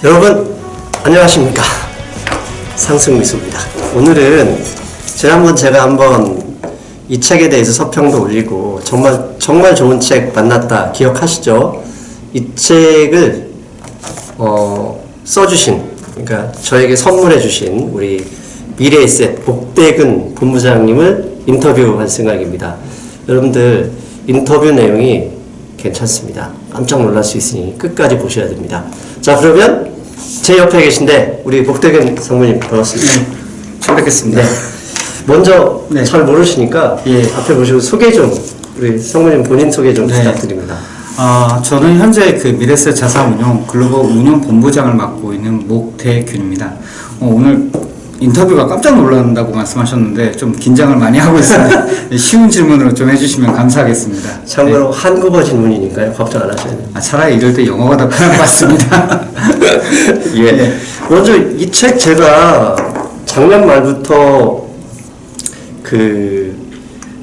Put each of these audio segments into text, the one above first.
여러분 안녕하십니까, 상승미수입니다. 오늘은 제가 한번 이 책에 대해서 서평도 올리고 정말 좋은 책 만났다 기억하시죠? 이 책을 써주신, 그러니까 저에게 선물해 주신 우리 미래에셋 복대근 본부장님을 인터뷰할 생각입니다. 여러분들 인터뷰 내용이 괜찮습니다. 깜짝 놀랄 수 있으니 끝까지 보셔야 됩니다. 자, 그러면 제 옆에 계신데 우리 복대근 상무님 반갑습니다. 네, 처음 뵙겠습니다. 네. 먼저 네. 잘 모르시니까 예. 앞에 보시고 소개 좀, 우리 상무님 본인 소개 좀 네. 부탁드립니다. 저는 현재 그 미래에셋 자산운용 글로벌 운용 본부장을 맡고 있는 목대균입니다. 오늘 인터뷰가 깜짝 놀란다고 말씀하셨는데 좀 긴장을 많이 하고 있습니다. 쉬운 질문으로 좀 해주시면 감사하겠습니다. 참고로 네. 한국어 질문이니까요. 걱정 안 하셔야 돼요. 차라리 이럴 때 영어가 더 편한 것 같습니다. 예. 네. 먼저 이 책 제가 작년 말부터 그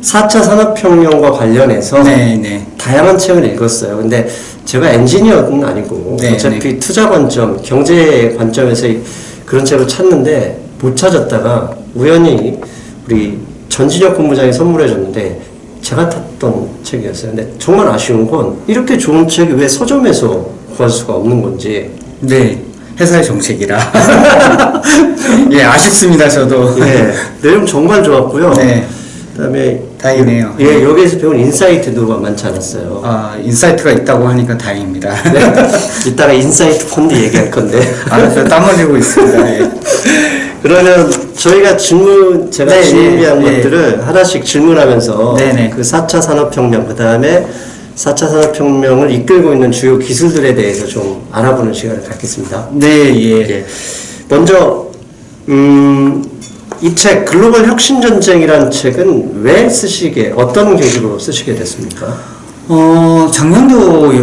4차 산업혁명과 관련해서 네. 다양한 책을 읽었어요. 근데 제가 엔지니어는 아니고 네, 어차피 투자 관점, 경제 관점에서 그런 책을 찾는데 못 찾았다가 우연히 우리 전진혁 본부장이 선물해 줬는데 제가 탔던 책이었어요. 근데 정말 아쉬운 건 이렇게 좋은 책이 왜 서점에서 구할 수가 없는 건지. 네. 회사의 정책이라. 예, 아쉽습니다, 저도. 예, 내용 정말 좋았고요. 네. 그다음에 다행이네요. 예, 여기에서 배운 인사이트도 많지 않았어요. 인사이트가 있다고 하니까 다행입니다. 네. 이따가 인사이트 펀드 얘기할 건데. 저 땀 흘리고 있습니다. 예. 그러면 저희가 제가 네, 준비한 네, 것들을 하나씩 질문하면서 네. 그 4차 산업혁명, 그 다음에 4차 산업혁명을 이끌고 있는 주요 기술들에 대해서 좀 알아보는 시간을 갖겠습니다. 네, 예. 예. 먼저 이 책 글로벌 혁신전쟁이라는 책은 왜 쓰시게, 어떤 계기로 쓰시게 됐습니까? 작년도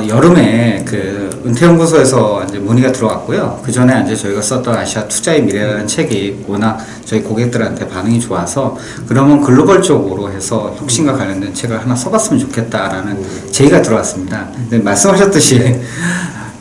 여름에 그 은퇴연구소에서 이제 문의가 들어왔고요. 그 전에 이제 저희가 썼던 아시아 투자의 미래라는 책이 워낙 저희 고객들한테 반응이 좋아서 그러면 글로벌 쪽으로 해서 혁신과 관련된 책을 하나 써봤으면 좋겠다라는 제의가 들어왔습니다. 근데 말씀하셨듯이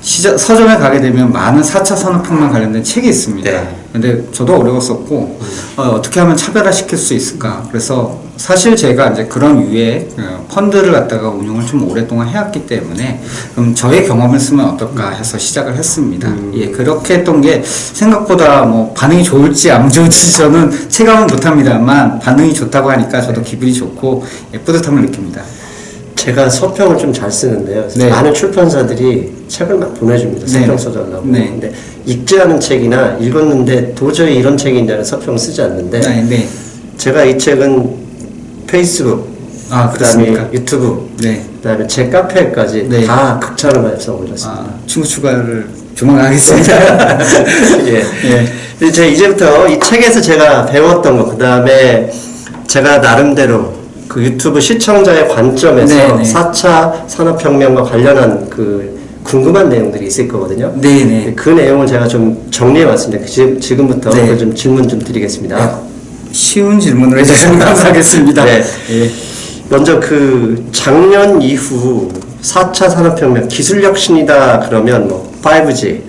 서점에 가게 되면 많은 4차 산업혁명 관련된 책이 있습니다. 네. 근데 저도 어려웠었고, 어떻게 하면 차별화시킬 수 있을까? 그래서 사실 제가 이제 그런 유의 펀드를 갖다가 운용을 좀 오랫동안 해왔기 때문에, 그럼 저의 경험을 쓰면 어떨까 해서 시작을 했습니다. 예, 그렇게 했던 게 생각보다 뭐 반응이 좋을지 안 좋을지 저는 체감은 못합니다만, 반응이 좋다고 하니까 저도 기분이 좋고, 뿌듯함을 느낍니다. 제가 서평을 좀 잘 쓰는데요. 네. 많은 출판사들이 책을 막 보내줍니다. 서평 써달라고. 네. 근데 읽지 않은 책이나 읽었는데 도저히 이런 책인지 서평을 쓰지 않는데 네. 제가 이 책은 페이스북, 그다음에 그렇습니까? 유튜브, 네. 그다음에 제 카페까지 네. 다 극찬을 해서 올렸습니다. 친구 추가를 조만간 하겠습니다. 예. 근데 제가 이제부터 이 책에서 제가 배웠던 거, 그다음에 제가 나름대로 그 유튜브 시청자의 관점에서 네네. 4차 산업혁명과 관련한 그 궁금한 내용들이 있을 거거든요. 네네. 그 내용을 제가 좀 정리해 왔습니다. 지금부터 네. 그 좀 질문 좀 드리겠습니다. 쉬운 질문을 해주시면 감사하겠습니다. 네. 예. 먼저 그 작년 이후 4차 산업혁명 기술혁신이다 그러면 뭐 5G,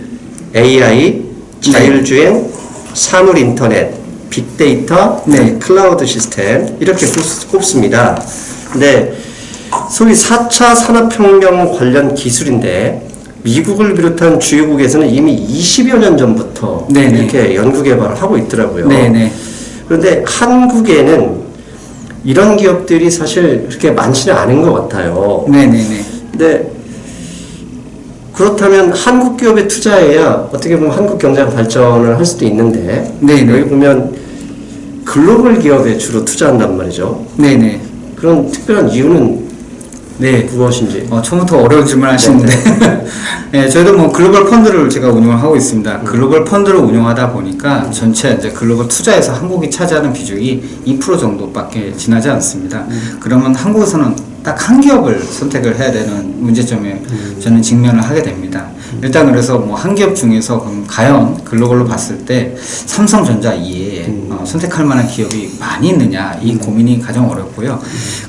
AI, 자율주행, 사물인터넷, 빅데이터, 네. 클라우드 시스템 이렇게 꼽습니다. 근데 소위 4차 산업혁명 관련 기술인데 미국을 비롯한 주요국에서는 이미 20여 년 전부터 네네. 이렇게 연구 개발을 하고 있더라고요. 네네. 그런데 한국에는 이런 기업들이 사실 그렇게 많지는 않은 것 같아요. 네네네. 근데 그렇다면 한국 기업에 투자해야 어떻게 보면 한국 경제가 발전을 할 수도 있는데 네네. 여기 보면 글로벌 기업에 주로 투자한단 말이죠. 네네. 그런 특별한 이유는 네. 무엇인지. 처음부터 어려운 질문 하시는데. 네, 저희도 뭐 글로벌 펀드를 제가 운영을 하고 있습니다. 글로벌 펀드를 운영하다 보니까 전체 이제 글로벌 투자에서 한국이 차지하는 비중이 2% 정도밖에 지나지 않습니다. 그러면 한국에서는 딱 한 기업을 선택을 해야 되는 문제점에 저는 직면을 하게 됩니다. 일단 그래서 뭐 한 기업 중에서 그럼 과연 글로벌로 봤을 때 삼성전자 이외에 선택할 만한 기업이 많이 있느냐 이 고민이 가장 어렵고요.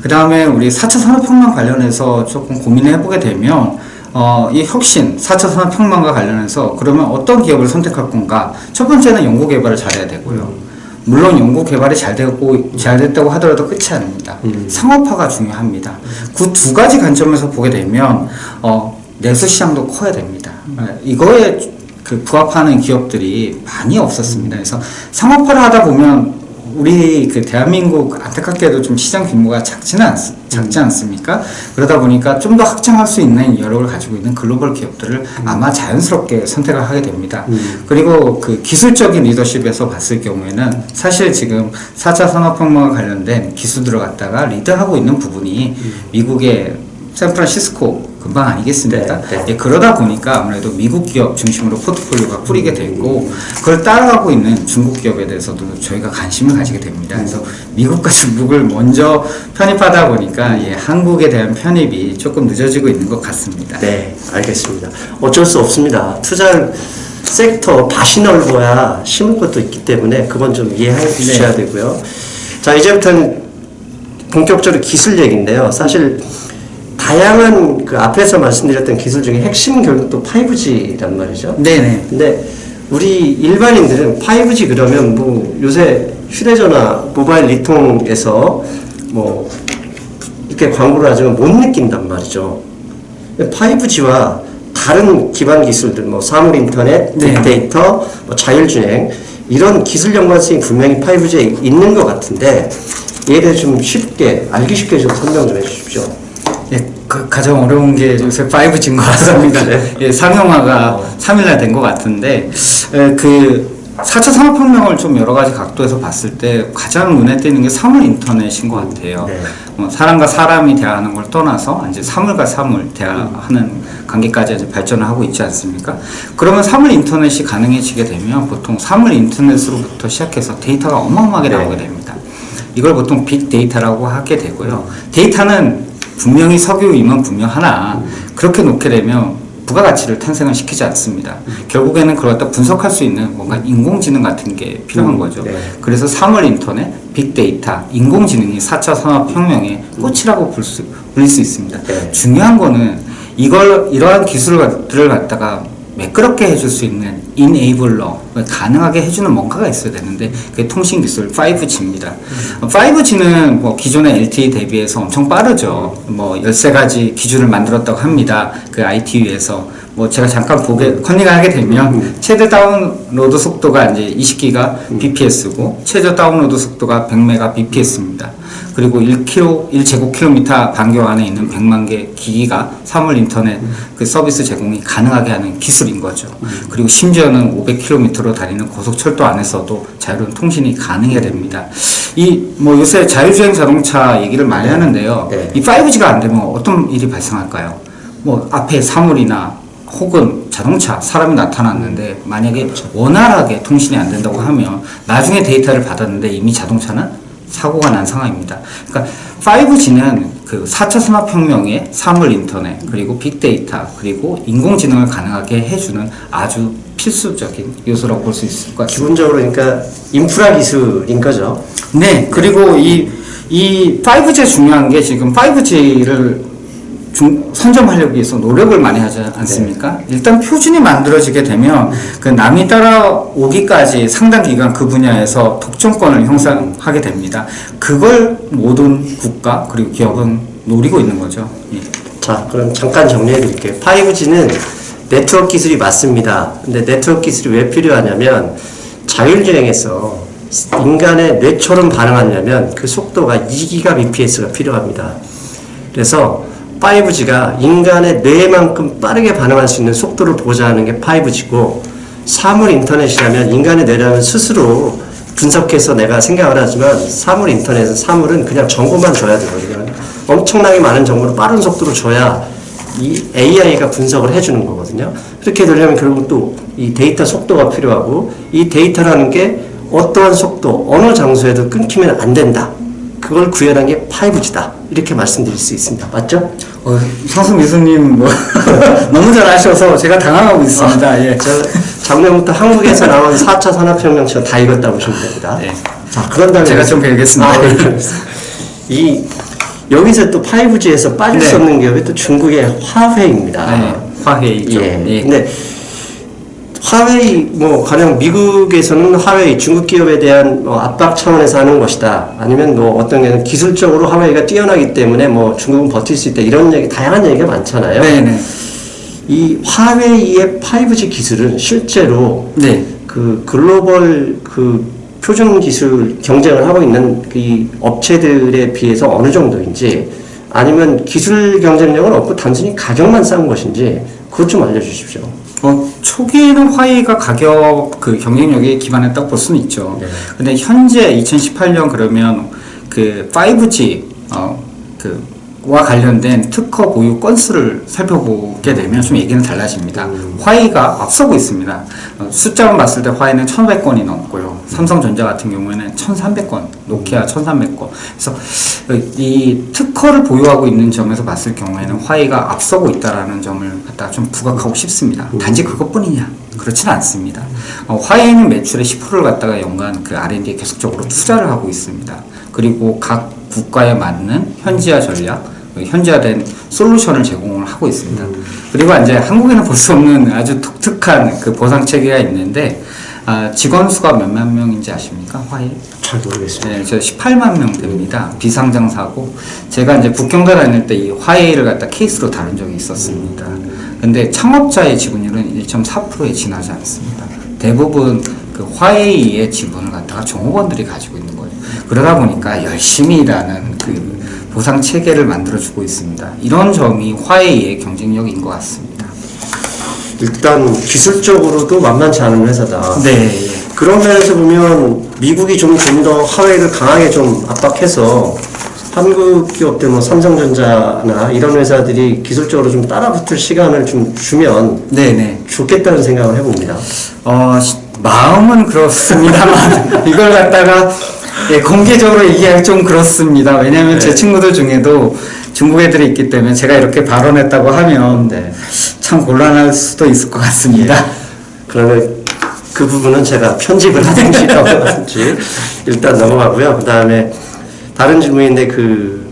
그 다음에 우리 4차 산업혁명 관련해서 조금 고민을 해보게 되면 이 혁신, 4차 산업혁명과 관련해서 그러면 어떤 기업을 선택할 건가? 첫 번째는 연구개발을 잘해야 되고요. 물론 연구개발이 잘 됐다고 하더라도 끝이 아닙니다. 상업화가 중요합니다. 그 두 가지 관점에서 보게 되면, 내수 시장도 커야 됩니다. 이거에 부합하는 기업들이 많이 없었습니다. 그래서 상업화를 하다 보면 우리 대한민국 안타깝게도 좀 시장 규모가 작지 않습니까? 그러다 보니까 좀 더 확장할 수 있는 여력을 가지고 있는 글로벌 기업들을 아마 자연스럽게 선택을 하게 됩니다. 그리고 기술적인 리더십에서 봤을 경우에는 사실 지금 4차 산업혁명과 관련된 기술들을 갖다가 리드하고 있는 부분이 미국의 샌프란시스코 근방 아니겠습니까? 네. 예, 그러다 보니까 아무래도 미국 기업 중심으로 포트폴리오가 뿌리게 되고 그걸 따라가고 있는 중국 기업에 대해서도 저희가 관심을 가지게 됩니다. 그래서 미국과 중국을 먼저 편입하다 보니까 한국에 대한 편입이 조금 늦어지고 있는 것 같습니다. 네, 알겠습니다. 어쩔 수 없습니다. 투자할 섹터 밭이 넓어야 심을 것도 있기 때문에 그건 좀 이해해 주셔야 되고요. 자, 이제부터는 본격적으로 기술 얘기인데요. 사실 다양한 앞에서 말씀드렸던 기술 중에 핵심 결국 또 5G란 말이죠. 네네. 근데 우리 일반인들은 5G 그러면 뭐 요새 휴대전화 모바일 리통에서 뭐 이렇게 광고를 하지만 못 느낀단 말이죠. 5G와 다른 기반 기술들, 뭐 사물 인터넷, 빅데이터, 뭐 자율주행 이런 기술 연관성이 분명히 5G에 있는 것 같은데 이에 대해 좀 쉽게 알기 쉽게 좀 설명 좀 해주십시오. 예, 가장 어려운 게 요새 5G인 것 같습니다. 네. 예, 상용화가 3일날 된 것 같은데, 4차 산업혁명을 좀 여러 가지 각도에서 봤을 때 가장 눈에 띄는 게 사물 인터넷인 것 같아요. 네. 사람과 사람이 대화하는 걸 떠나서 이제 사물과 사물 대화하는 관계까지 이제 발전을 하고 있지 않습니까? 그러면 사물 인터넷이 가능해지게 되면 보통 사물 인터넷으로부터 시작해서 데이터가 어마어마하게 나오게 됩니다. 이걸 보통 빅데이터라고 하게 되고요. 데이터는 분명히 석유이면 분명하나 그렇게 놓게 되면 부가가치를 탄생을 시키지 않습니다. 결국에는 그걸 갖다 분석할 수 있는 뭔가 인공지능 같은 게 필요한 거죠. 네. 그래서 사물 인터넷, 빅데이터, 인공지능이 4차 산업혁명의 꽃이라고 불릴 수 있습니다. 네. 중요한 거는 이러한 기술들을 갖다가 매끄럽게 해줄 수 있는 인에이블러, 가능하게 해주는 뭔가가 있어야 되는데 그게 통신기술 5G입니다. 5G는 뭐 기존의 LTE 대비해서 엄청 빠르죠. 뭐 13가지 기준을 만들었다고 합니다. 그 ITU에서. 뭐 제가 잠깐 컨닝을 하게 되면 최대 다운로드 속도가 이제 20기가 bps고 최저 다운로드 속도가 100메가 bps입니다. 그리고 1제곱킬로미터 반경 안에 있는 100만 개 기기가 사물 인터넷 서비스 제공이 가능하게 하는 기술인 거죠. 그리고 심지어는 500km로 다니는 고속철도 안에서도 자유로운 통신이 가능해야 됩니다. 뭐 요새 자율주행 자동차 얘기를 많이 하는데요. 네. 이 5G가 안 되면 어떤 일이 발생할까요? 뭐 앞에 사물이나 혹은 자동차, 사람이 나타났는데 만약에 원활하게 통신이 안 된다고 하면 나중에 데이터를 받았는데 이미 자동차는 사고가 난 상황입니다. 그러니까 5G는 4차 산업혁명의 사물 인터넷, 그리고 빅데이터, 그리고 인공지능을 가능하게 해주는 아주 필수적인 요소라고 볼 수 있을 것 같습니다. 기본적으로 그러니까 인프라 기술인 거죠. 네, 그리고 이 5G 중요한 게 지금 5G를 선점하려기 위해서 노력을 많이 하지 않습니까? 네. 일단 표준이 만들어지게 되면 남이 따라오기까지 상당 기간 그 분야에서 독점권을 형성하게 됩니다. 그걸 모든 국가 그리고 기업은 노리고 있는 거죠. 예. 자, 그럼 잠깐 정리해 드릴게요. 5G는 네트워크 기술이 맞습니다. 근데 네트워크 기술이 왜 필요하냐면 자율주행에서 인간의 뇌처럼 반응하려면 그 속도가 2기가 bps가 필요합니다. 그래서 5G가 인간의 뇌만큼 빠르게 반응할 수 있는 속도를 보장하는 게 5G고 사물 인터넷이라면 인간의 뇌라면 스스로 분석해서 내가 생각을 하지만 사물 인터넷은 사물은 그냥 정보만 줘야 되거든요. 엄청나게 많은 정보를 빠른 속도로 줘야 이 AI가 분석을 해주는 거거든요. 그렇게 되려면 결국 또 이 데이터 속도가 필요하고 이 데이터라는 게 어떠한 속도, 어느 장소에도 끊기면 안 된다. 그걸 구현한 게 5G다. 이렇게 말씀드릴 수 있습니다. 맞죠? 상승 교수님 너무 잘 아셔서 제가 당황하고 있습니다. 예. 저 작년부터 한국에서 나온 4차 산업혁명처럼 다 읽었다 보시면 됩니다. 네. 자, 그런 다음에 제가 좀 배우겠습니다. 여기서 또 5G에서 빠질 수 없는 기업이 또 중국의 화웨이입니다. 네. 화웨이죠. 예. 예. 근데 화웨이 뭐 가령 미국에서는 화웨이 중국 기업에 대한 압박 차원에서 하는 것이다. 아니면 뭐 어떤 경우는 기술적으로 화웨이가 뛰어나기 때문에 뭐 중국은 버틸 수 있다. 이런 얘기 다양한 얘기가 많잖아요. 네네. 이 화웨이의 5G 기술은 실제로 네. 그 글로벌 그 표준 기술 경쟁을 하고 있는 이 업체들에 비해서 어느 정도인지 아니면 기술 경쟁력은 없고 단순히 가격만 쌓은 것인지 그것 좀 알려주십시오. 초기에는 화웨이가 가격 그 경쟁력에 기반했다고 볼 수는 있죠. 네. 근데 현재 2018년 그러면 그 5G 와 관련된 특허 보유 건수를 살펴보게 되면 좀 얘기는 달라집니다. 화웨이가 앞서고 있습니다. 숫자만 봤을 때 화웨이는 1,500건이 넘고요. 삼성전자 같은 경우에는 1,300건, 노키아 1,300건. 그래서 이 특허를 보유하고 있는 점에서 봤을 경우에는 화웨이가 앞서고 있다라는 점을 갖다가 좀 부각하고 싶습니다. 단지 그것뿐이냐? 그렇지는 않습니다. 화웨이는 매출의 10%를 갖다가 연간 그 R&D에 계속적으로 투자를 하고 있습니다. 그리고 각 국가에 맞는 현지화 전략, 현지화된 솔루션을 제공을 하고 있습니다. 그리고 이제 한국에는 볼 수 없는 아주 독특한 그 보상 체계가 있는데, 직원 수가 몇만 명인지 아십니까? 화웨이? 잘 모르겠습니다. 네, 저 18만 명 됩니다. 비상장사고, 제가 이제 북경도 다닐 때 이 화웨이를 갖다 케이스로 다룬 적이 있었습니다. 근데 창업자의 지분율은 1.4%에 지나지 않습니다. 대부분 그 화웨이의 지분을 갖다가 종업원들이 가지고 있는 거예요. 그러다 보니까 열심히 일하는 그 보상 체계를 만들어주고 있습니다. 이런 점이 화웨이의 경쟁력인 것 같습니다. 일단 기술적으로도 만만치 않은 회사다. 네. 그런 면에서 보면 미국이 좀 더 화웨이를 강하게 좀 압박해서 한국 기업들 뭐 삼성전자나 이런 회사들이 기술적으로 좀 따라붙을 시간을 좀 주면 네네. 좋겠다는 생각을 해봅니다. 마음은 그렇습니다만 이걸 갖다가 공개적으로 얘기하기 좀 그렇습니다. 왜냐하면 제 친구들 중에도 중국 애들이 있기 때문에 제가 이렇게 발언했다고 하면 참 곤란할 수도 있을 것 같습니다. 그러면 그 부분은 제가 편집을 하든지 하든지 일단 넘어가고요. 그 다음에 다른 질문인데 그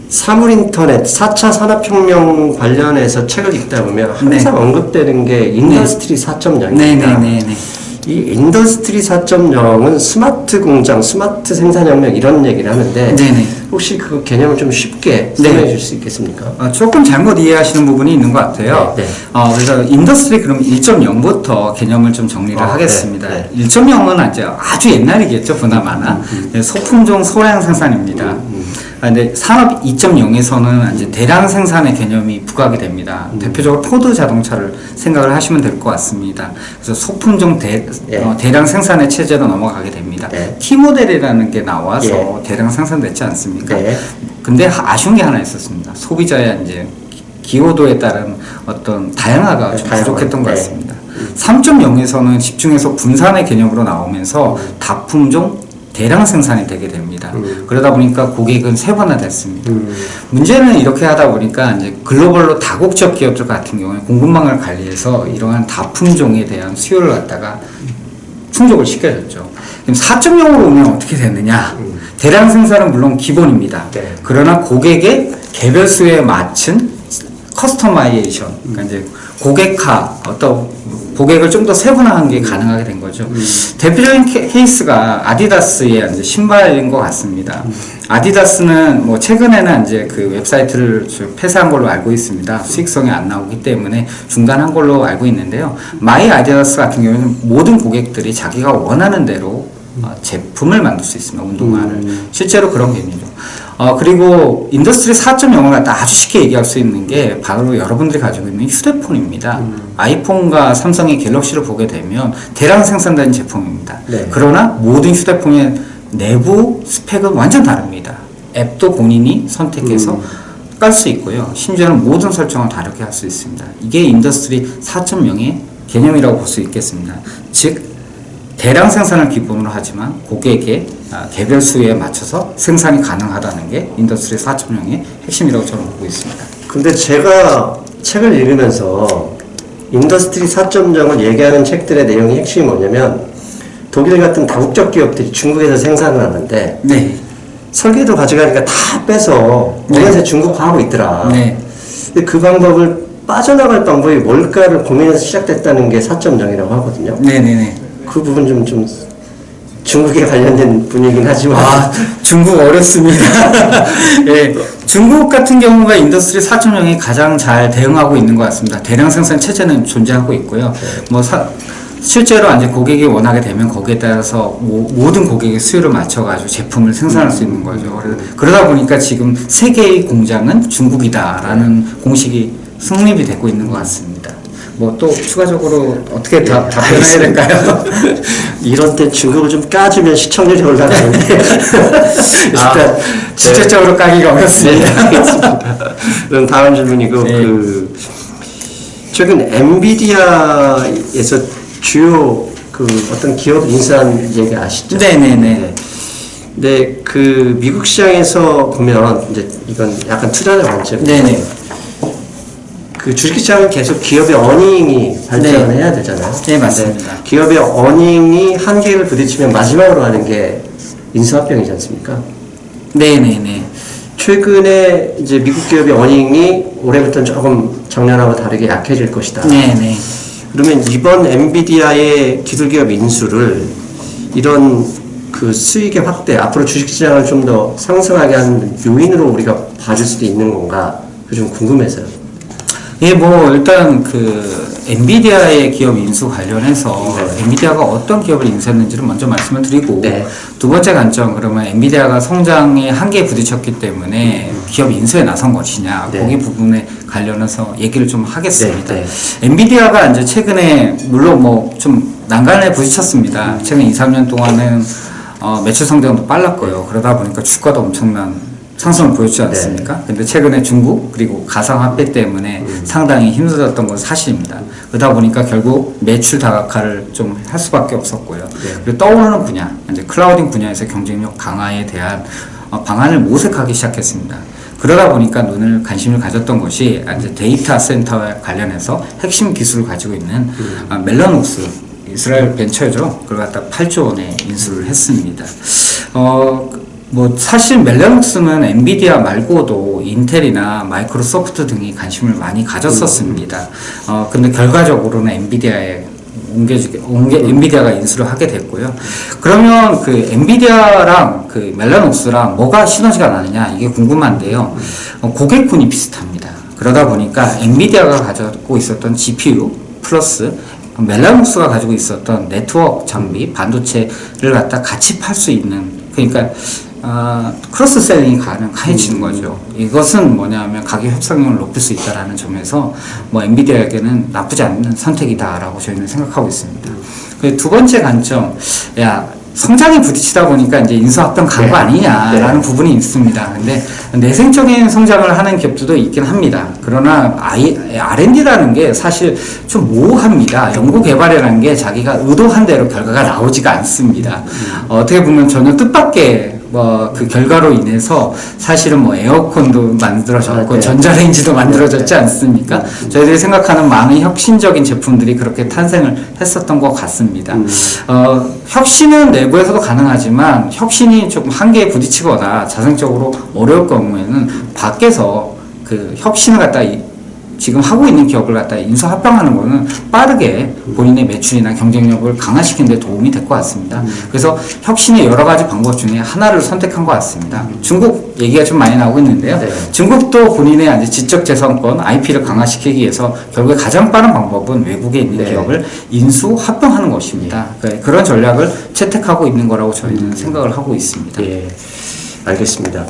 사물인터넷 4차 산업혁명 관련해서 책을 읽다 보면 항상 언급되는 게 인더스트리 4.0입니다. 네네네네. 이 인더스트리 4.0은 스마트 공장, 스마트 생산혁명 이런 얘기를 하는데 네네. 혹시 그 개념을 좀 쉽게 설명해 줄 수 있겠습니까? 조금 잘못 이해하시는 부분이 있는 것 같아요. 네. 그래서 인더스트리 그럼 1.0부터 개념을 좀 정리를 하겠습니다. 네. 1.0은 이제 아주 옛날이겠죠, 보나마나. 소품종 소량 생산입니다. 근데 산업 2.0에서는 이제 대량 생산의 개념이 부각이 됩니다. 대표적으로 포드 자동차를 생각을 하시면 될 것 같습니다. 그래서 소품종 대량 생산의 체제로 넘어가게 됩니다. T 모델이라는 게 나와서 대량 생산됐지 않습니까? 근데 아쉬운 게 하나 있었습니다. 소비자의 이제 기여도에 따른 어떤 다양화가 좀 부족했던 것 같습니다. 3.0에서는 집중해서 분산의 개념으로 나오면서 다품종 대량 생산이 되게 됩니다. 그러다 보니까 고객은 세분화됐습니다. 문제는 이렇게 하다 보니까 이제 글로벌로 다국적 기업들 같은 경우에 공급망을 관리해서 이러한 다품종에 대한 수요를 갖다가 충족을 시켜줬죠. 그럼 4.0으로 오면 어떻게 됐느냐? 대량 생산은 물론 기본입니다. 그러나 고객의 개별 수요에 맞춘 커스터마이제이션, 그러니까 이제 고객화, 어떤 고객을 좀 더 세분화한 게 가능하게 된 거죠. 대표적인 케이스가 아디다스의 이제 신발인 것 같습니다. 아디다스는 뭐 최근에는 이제 그 웹사이트를 폐쇄한 걸로 알고 있습니다. 수익성이 안 나오기 때문에 중단한 걸로 알고 있는데요. 마이 아디다스 같은 경우는 모든 고객들이 자기가 원하는 대로 제품을 만들 수 있습니다. 운동화를. 실제로 그런 개념이죠. 그리고 인더스트리 4.0을 갖다 아주 쉽게 얘기할 수 있는 게 바로 여러분들이 가지고 있는 휴대폰입니다. 아이폰과 삼성의 갤럭시를 보게 되면 대량 생산된 제품입니다. 그러나 모든 휴대폰의 내부 스펙은 완전 다릅니다. 앱도 본인이 선택해서 깔 수 있고요. 심지어는 모든 설정을 다르게 할 수 있습니다. 이게 인더스트리 4.0의 개념이라고 볼 수 있겠습니다. 즉 대량 생산을 기본으로 하지만 고객의 개별 수요에 맞춰서 생산이 가능하다는 게 인더스트리 4.0의 핵심이라고 저는 보고 있습니다. 근데 제가 책을 읽으면서 인더스트리 4.0을 얘기하는 책들의 내용이 핵심이 뭐냐면 독일 같은 다국적 기업들이 중국에서 생산을 하는데 설계도 가져가니까 다 빼서 어느새 중국화하고 있더라. 근데 그 방법을 빠져나갈 방법이 뭘까를 고민해서 시작됐다는 게 4.0이라고 하거든요. 네네네. 그 부분 좀 중국에 관련된 분이긴 하지만. 아, 중국 어렵습니다. 예, 중국 같은 경우가 인더스트리 4.0이 가장 잘 대응하고 있는 것 같습니다. 대량 생산 체제는 존재하고 있고요. 실제로 이제 고객이 원하게 되면 거기에 따라서 모든 고객의 수요를 맞춰가지고 제품을 생산할 수 있는 거죠. 그러다 보니까 지금 세계의 공장은 중국이다라는 공식이 성립이 되고 있는 것 같습니다. 뭐 또 추가적으로 어떻게 답변해야 될까요? 이런 때 중국을 좀 까주면 시청률이 올라가는데. 일단 직접적으로 까기가 어렵습니다. 네, 알겠습니다. 그럼 다음 질문이고, 네. 최근 엔비디아에서 주요 어떤 기업 인수한 얘기 아시죠? 네네네. 근데 미국 시장에서 보면 이제 이건 약간 투자자 관점이에요. 네네. 주식시장은 계속 기업의 어닝이 발전을 해야 되잖아요. 네, 맞습니다. 기업의 어닝이 한계를 부딪히면 마지막으로 하는 게 인수합병이지 않습니까? 네네네. 최근에 이제 미국 기업의 어닝이 올해부터는 조금 작년하고 다르게 약해질 것이다. 네네. 그러면 이번 엔비디아의 기술기업 인수를 이런 수익의 확대, 앞으로 주식시장을 좀 더 상승하게 하는 요인으로 우리가 봐줄 수도 있는 건가? 그게 좀 궁금해서요. 예, 일단 엔비디아의 기업 인수 관련해서 네. 엔비디아가 어떤 기업을 인수했는지를 먼저 말씀을 드리고, 네. 두 번째 관점, 그러면 엔비디아가 성장의 한계에 부딪혔기 때문에 기업 인수에 나선 것이냐, 네. 거기 부분에 관련해서 얘기를 좀 하겠습니다. 네, 네. 엔비디아가 이제 최근에, 물론 좀 난간에 부딪혔습니다. 최근 2, 3년 동안은 매출 성장도 빨랐고요. 그러다 보니까 주가도 엄청난 상승을 보였지 않습니까? 근데 최근에 중국 그리고 가상화폐 때문에 상당히 힘들었던 건 사실입니다. 그러다 보니까 결국 매출 다각화를 좀 할 수밖에 없었고요. 그리고 떠오르는 분야, 이제 클라우딩 분야에서 경쟁력 강화에 대한 방안을 모색하기 시작했습니다. 그러다 보니까 관심을 가졌던 것이 이제 데이터 센터와 관련해서 핵심 기술을 가지고 있는 멜라녹스 이스라엘 벤처죠. 그걸 갖다 8조 원에 인수를 했습니다. 사실 멜라녹스는 엔비디아 말고도 인텔이나 마이크로소프트 등이 관심을 많이 가졌었습니다. 근데 결과적으로는 엔비디아가 인수를 하게 됐고요. 그러면 엔비디아랑 멜라녹스랑 뭐가 시너지가 나느냐, 이게 궁금한데요. 고객군이 비슷합니다. 그러다 보니까 엔비디아가 가지고 있었던 GPU 플러스 멜라녹스가 가지고 있었던 네트워크 장비, 반도체를 갖다 같이 팔 수 있는, 그러니까 크로스 셀링이 가능해지는 거죠. 이것은 뭐냐면 가격 협상력을 높일 수 있다라는 점에서 엔비디아에게는 나쁘지 않는 선택이다라고 저희는 생각하고 있습니다. 두 번째 관점, 성장에 부딪히다 보니까 이제 인수합병 간 거 아니냐라는 부분이 있습니다. 근데 내생적인 성장을 하는 기업들도 있긴 합니다. 그러나 R&D라는 게 사실 좀 모호합니다. 연구개발이라는 게 자기가 의도한 대로 결과가 나오지가 않습니다. 어떻게 보면 전혀 뜻밖의 결과로 인해서 사실은 에어컨도 만들어졌고 전자레인지도 만들어졌지 않습니까? 저희들이 생각하는 많은 혁신적인 제품들이 그렇게 탄생을 했었던 것 같습니다. 혁신은 내부에서도 가능하지만 혁신이 조금 한계에 부딪히거나 자생적으로 어려울 경우에는 밖에서 혁신을 갖다 지금 하고 있는 기업을 갖다 인수합병하는 거는 빠르게 본인의 매출이나 경쟁력을 강화시키는 데 도움이 될 것 같습니다. 그래서 혁신의 여러 가지 방법 중에 하나를 선택한 것 같습니다. 중국 얘기가 좀 많이 나오고 있는데요. 중국도 본인의 이제 지적재산권, IP를 강화시키기 위해서 결국에 가장 빠른 방법은 외국에 있는 기업을 인수합병하는 것입니다. 그런 전략을 채택하고 있는 거라고 저희는 생각을 하고 있습니다. 예, 알겠습니다.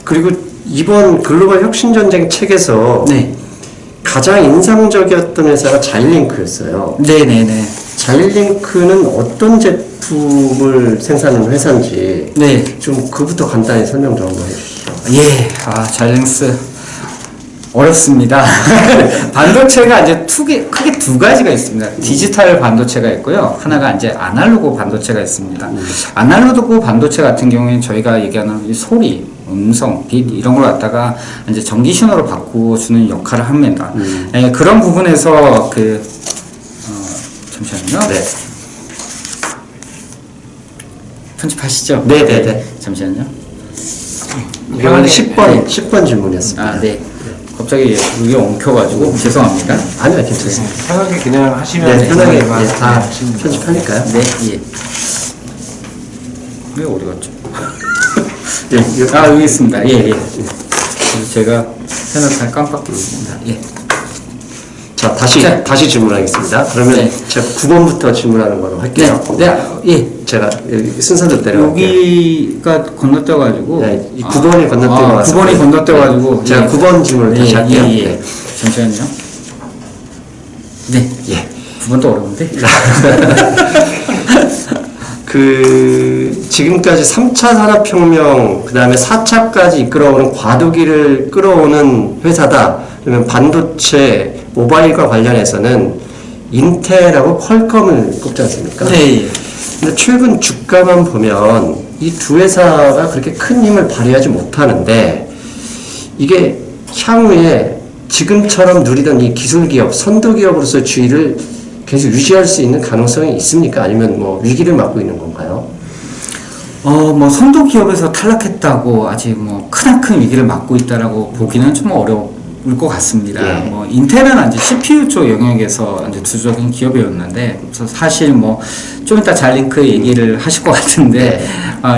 그리고 이번 글로벌 혁신전쟁 책에서 가장 인상적이었던 회사가 자일링크였어요. 네네네. 자일링크는 어떤 제품을 생산하는 회사인지 좀 그부터 간단히 설명 좀 한번 해주시죠. 자일링크 어렵습니다. 반도체가 이제 크게 두 가지가 있습니다. 디지털 반도체가 있고요. 하나가 이제 아날로그 반도체가 있습니다. 아날로그 반도체 같은 경우에는 저희가 얘기하는 소리, 음성, 빛 이런 걸 갖다가 이제 전기 신호로 바꾸어주는 역할을 합니다. 그런 부분에서 잠시만요. 편집하시죠? 네네네. 잠시만요. 이건 10번 질문이었습니다. 갑자기 여기 엉켜가지고 죄송합니다. 아니요, 괜찮습니다. 편하게 그냥 하시면 네, 편하게 저희가 예, 다 하시면 편집하니까요. 네, 예. 왜 어디 갔죠? 예, 아, 여기 있습니다. 예, 예. 그래서 제가 해놨다 깜빡했습니다. 예. 자, 자. 다시 질문하겠습니다. 그러면 네. 제가 9번부터 질문하는 걸로 할게요. 네, 예. 제가 여기 순서대로 내려갈게요. 여기가 건너뛰어가지고. 네, 이 9번이 건너뛰어 와서 9번이 건너뛰어가지고. 제가 예. 9번 질문을 다시 할게요. 예, 예. 네. 잠시만요. 네. 예. 9번도 어려운데? 지금까지 3차 산업혁명, 그 다음에 4차까지 이끌어오는 과도기를 끌어오는 회사다. 그러면 반도체, 모바일과 관련해서는 인텔하고 퀄컴을 꼽지 않습니까? 네. 예. 근데 최근 주가만 보면 이 두 회사가 그렇게 큰 힘을 발휘하지 못하는데 이게 향후에 지금처럼 누리던 이 기술기업, 선도기업으로서 주의를 계속 유지할 수 있는 가능성이 있습니까? 아니면 뭐 위기를 맞고 있는 건가요? 뭐 선도 기업에서 탈락했다고 아직 뭐 크나큰 위기를 맞고 있다라고 보기는 좀 어려울 것 같습니다. 예. 뭐 인텔은 이제 CPU 쪽 영역에서 이제 주적인 기업이었는데 사실 뭐 좀 이따 잘링크 얘기를 하실 것 같은데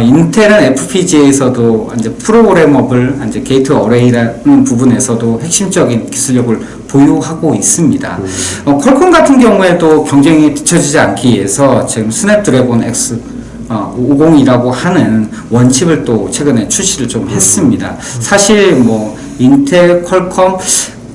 인텔은 FPGA에서도 이제 프로그래머블 이제 게이트 어레이라는 부분에서도 핵심적인 기술력을 보유하고 있습니다. 퀄컴 같은 경우에도 경쟁이 뒤처지지 않기 위해서 지금 스냅드래곤 X 50이라고 하는 원칩을 또 최근에 출시를 좀 했습니다. 사실 뭐 인텔, 퀄컴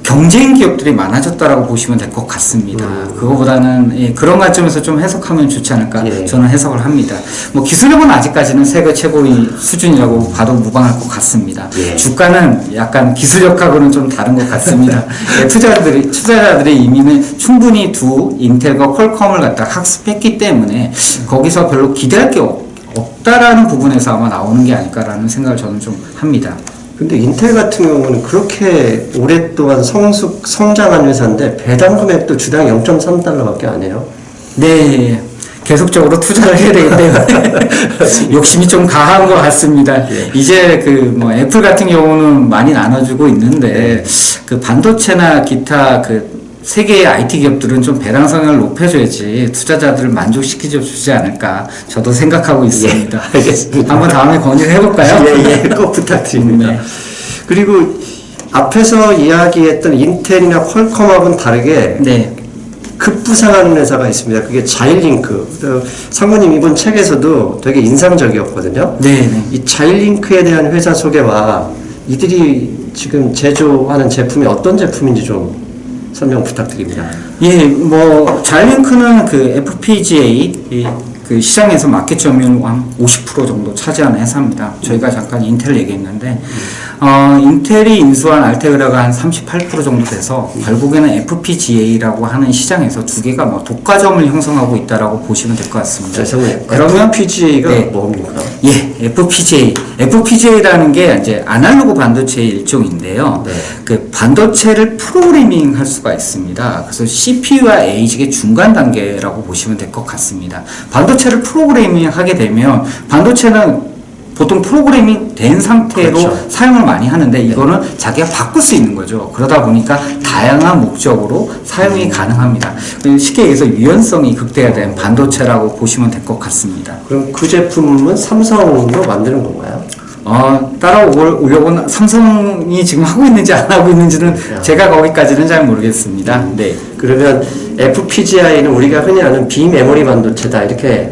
경쟁 기업들이 많아졌다라고 보시면 될 것 같습니다. 그거보다는 예, 그런 관점에서 좀 해석하면 좋지 않을까 예. 저는 해석을 합니다. 뭐 기술력은 아직까지는 세계 최고의 수준이라고 봐도 무방할 것 같습니다. 예. 주가는 약간 기술력하고는 좀 다른 것 같습니다. 예, 투자자들이 이미는 충분히 두 인텔과 퀄컴을 갖다 학습했기 때문에 거기서 별로 기대할 게 없다라는 부분에서 아마 나오는 게 아닐까라는 생각을 저는 좀 합니다. 근데 인텔 같은 경우는 그렇게 오랫동안 성장한 회사인데 배당 금액도 주당 0.3달러밖에 안 해요. 네, 계속적으로 투자를 해야 되기 때문에 욕심이 좀 강한 것 같습니다. 예. 이제 그 뭐 애플 같은 경우는 많이 나눠주고 있는데 그 반도체나 기타 그 세계의 IT 기업들은 좀 배당 성향을 높여줘야지 투자자들을 만족시켜주지 않을까 저도 생각하고 있습니다. 예, 알겠습니다. 한번 다음에 건의를 해볼까요? 예, 꼭 부탁드립니다. 네. 그리고 앞에서 이야기했던 인텔이나 퀄컴하고는 다르게 네. 급부상하는 회사가 있습니다. 그게 자일링크. 상무님 이번 책에서도 되게 인상적이었거든요. 네. 이 자일링크에 대한 회사 소개와 이들이 지금 제조하는 제품이 어떤 제품인지 좀 설명 부탁드립니다. 예, 뭐 자일링크는 그 FPGA 그 시장에서 마켓 점유율 한 50% 정도 차지하는 회사입니다. 저희가 잠깐 인텔 얘기했는데 인텔이 인수한 알테그라가 한 38% 정도 돼서 결국에는 FPGA라고 하는 시장에서 두 개가 뭐 독과점을 형성하고 있다라고 보시면 될 것 같습니다. 그러면 FPGA가 네. 뭡니까? 예, FPGA라는 게 이제 아날로그 반도체의 일종인데요. 네. 그 반도체를 프로그래밍 할 수가 있습니다. 그래서 CPU와 ASIC의 중간 단계라고 보시면 될 것 같습니다. 반도체를 프로그래밍 하게 되면 반도체는 보통 프로그래밍 된 상태로 그렇죠. 사용을 많이 하는데 이거는 자기가 바꿀 수 있는 거죠. 그러다 보니까 다양한 목적으로 사용이 가능합니다. 쉽게 얘기해서 유연성이 극대화된 반도체라고 보시면 될 것 같습니다. 그럼 그 제품은 삼성도 만드는 건가요? 따라오려고 삼성이 지금 하고 있는지 안 하고 있는지는 제가 거기까지는 잘 모르겠습니다. 네. 그러면 FPGA는 우리가 흔히 아는 비메모리 반도체다 이렇게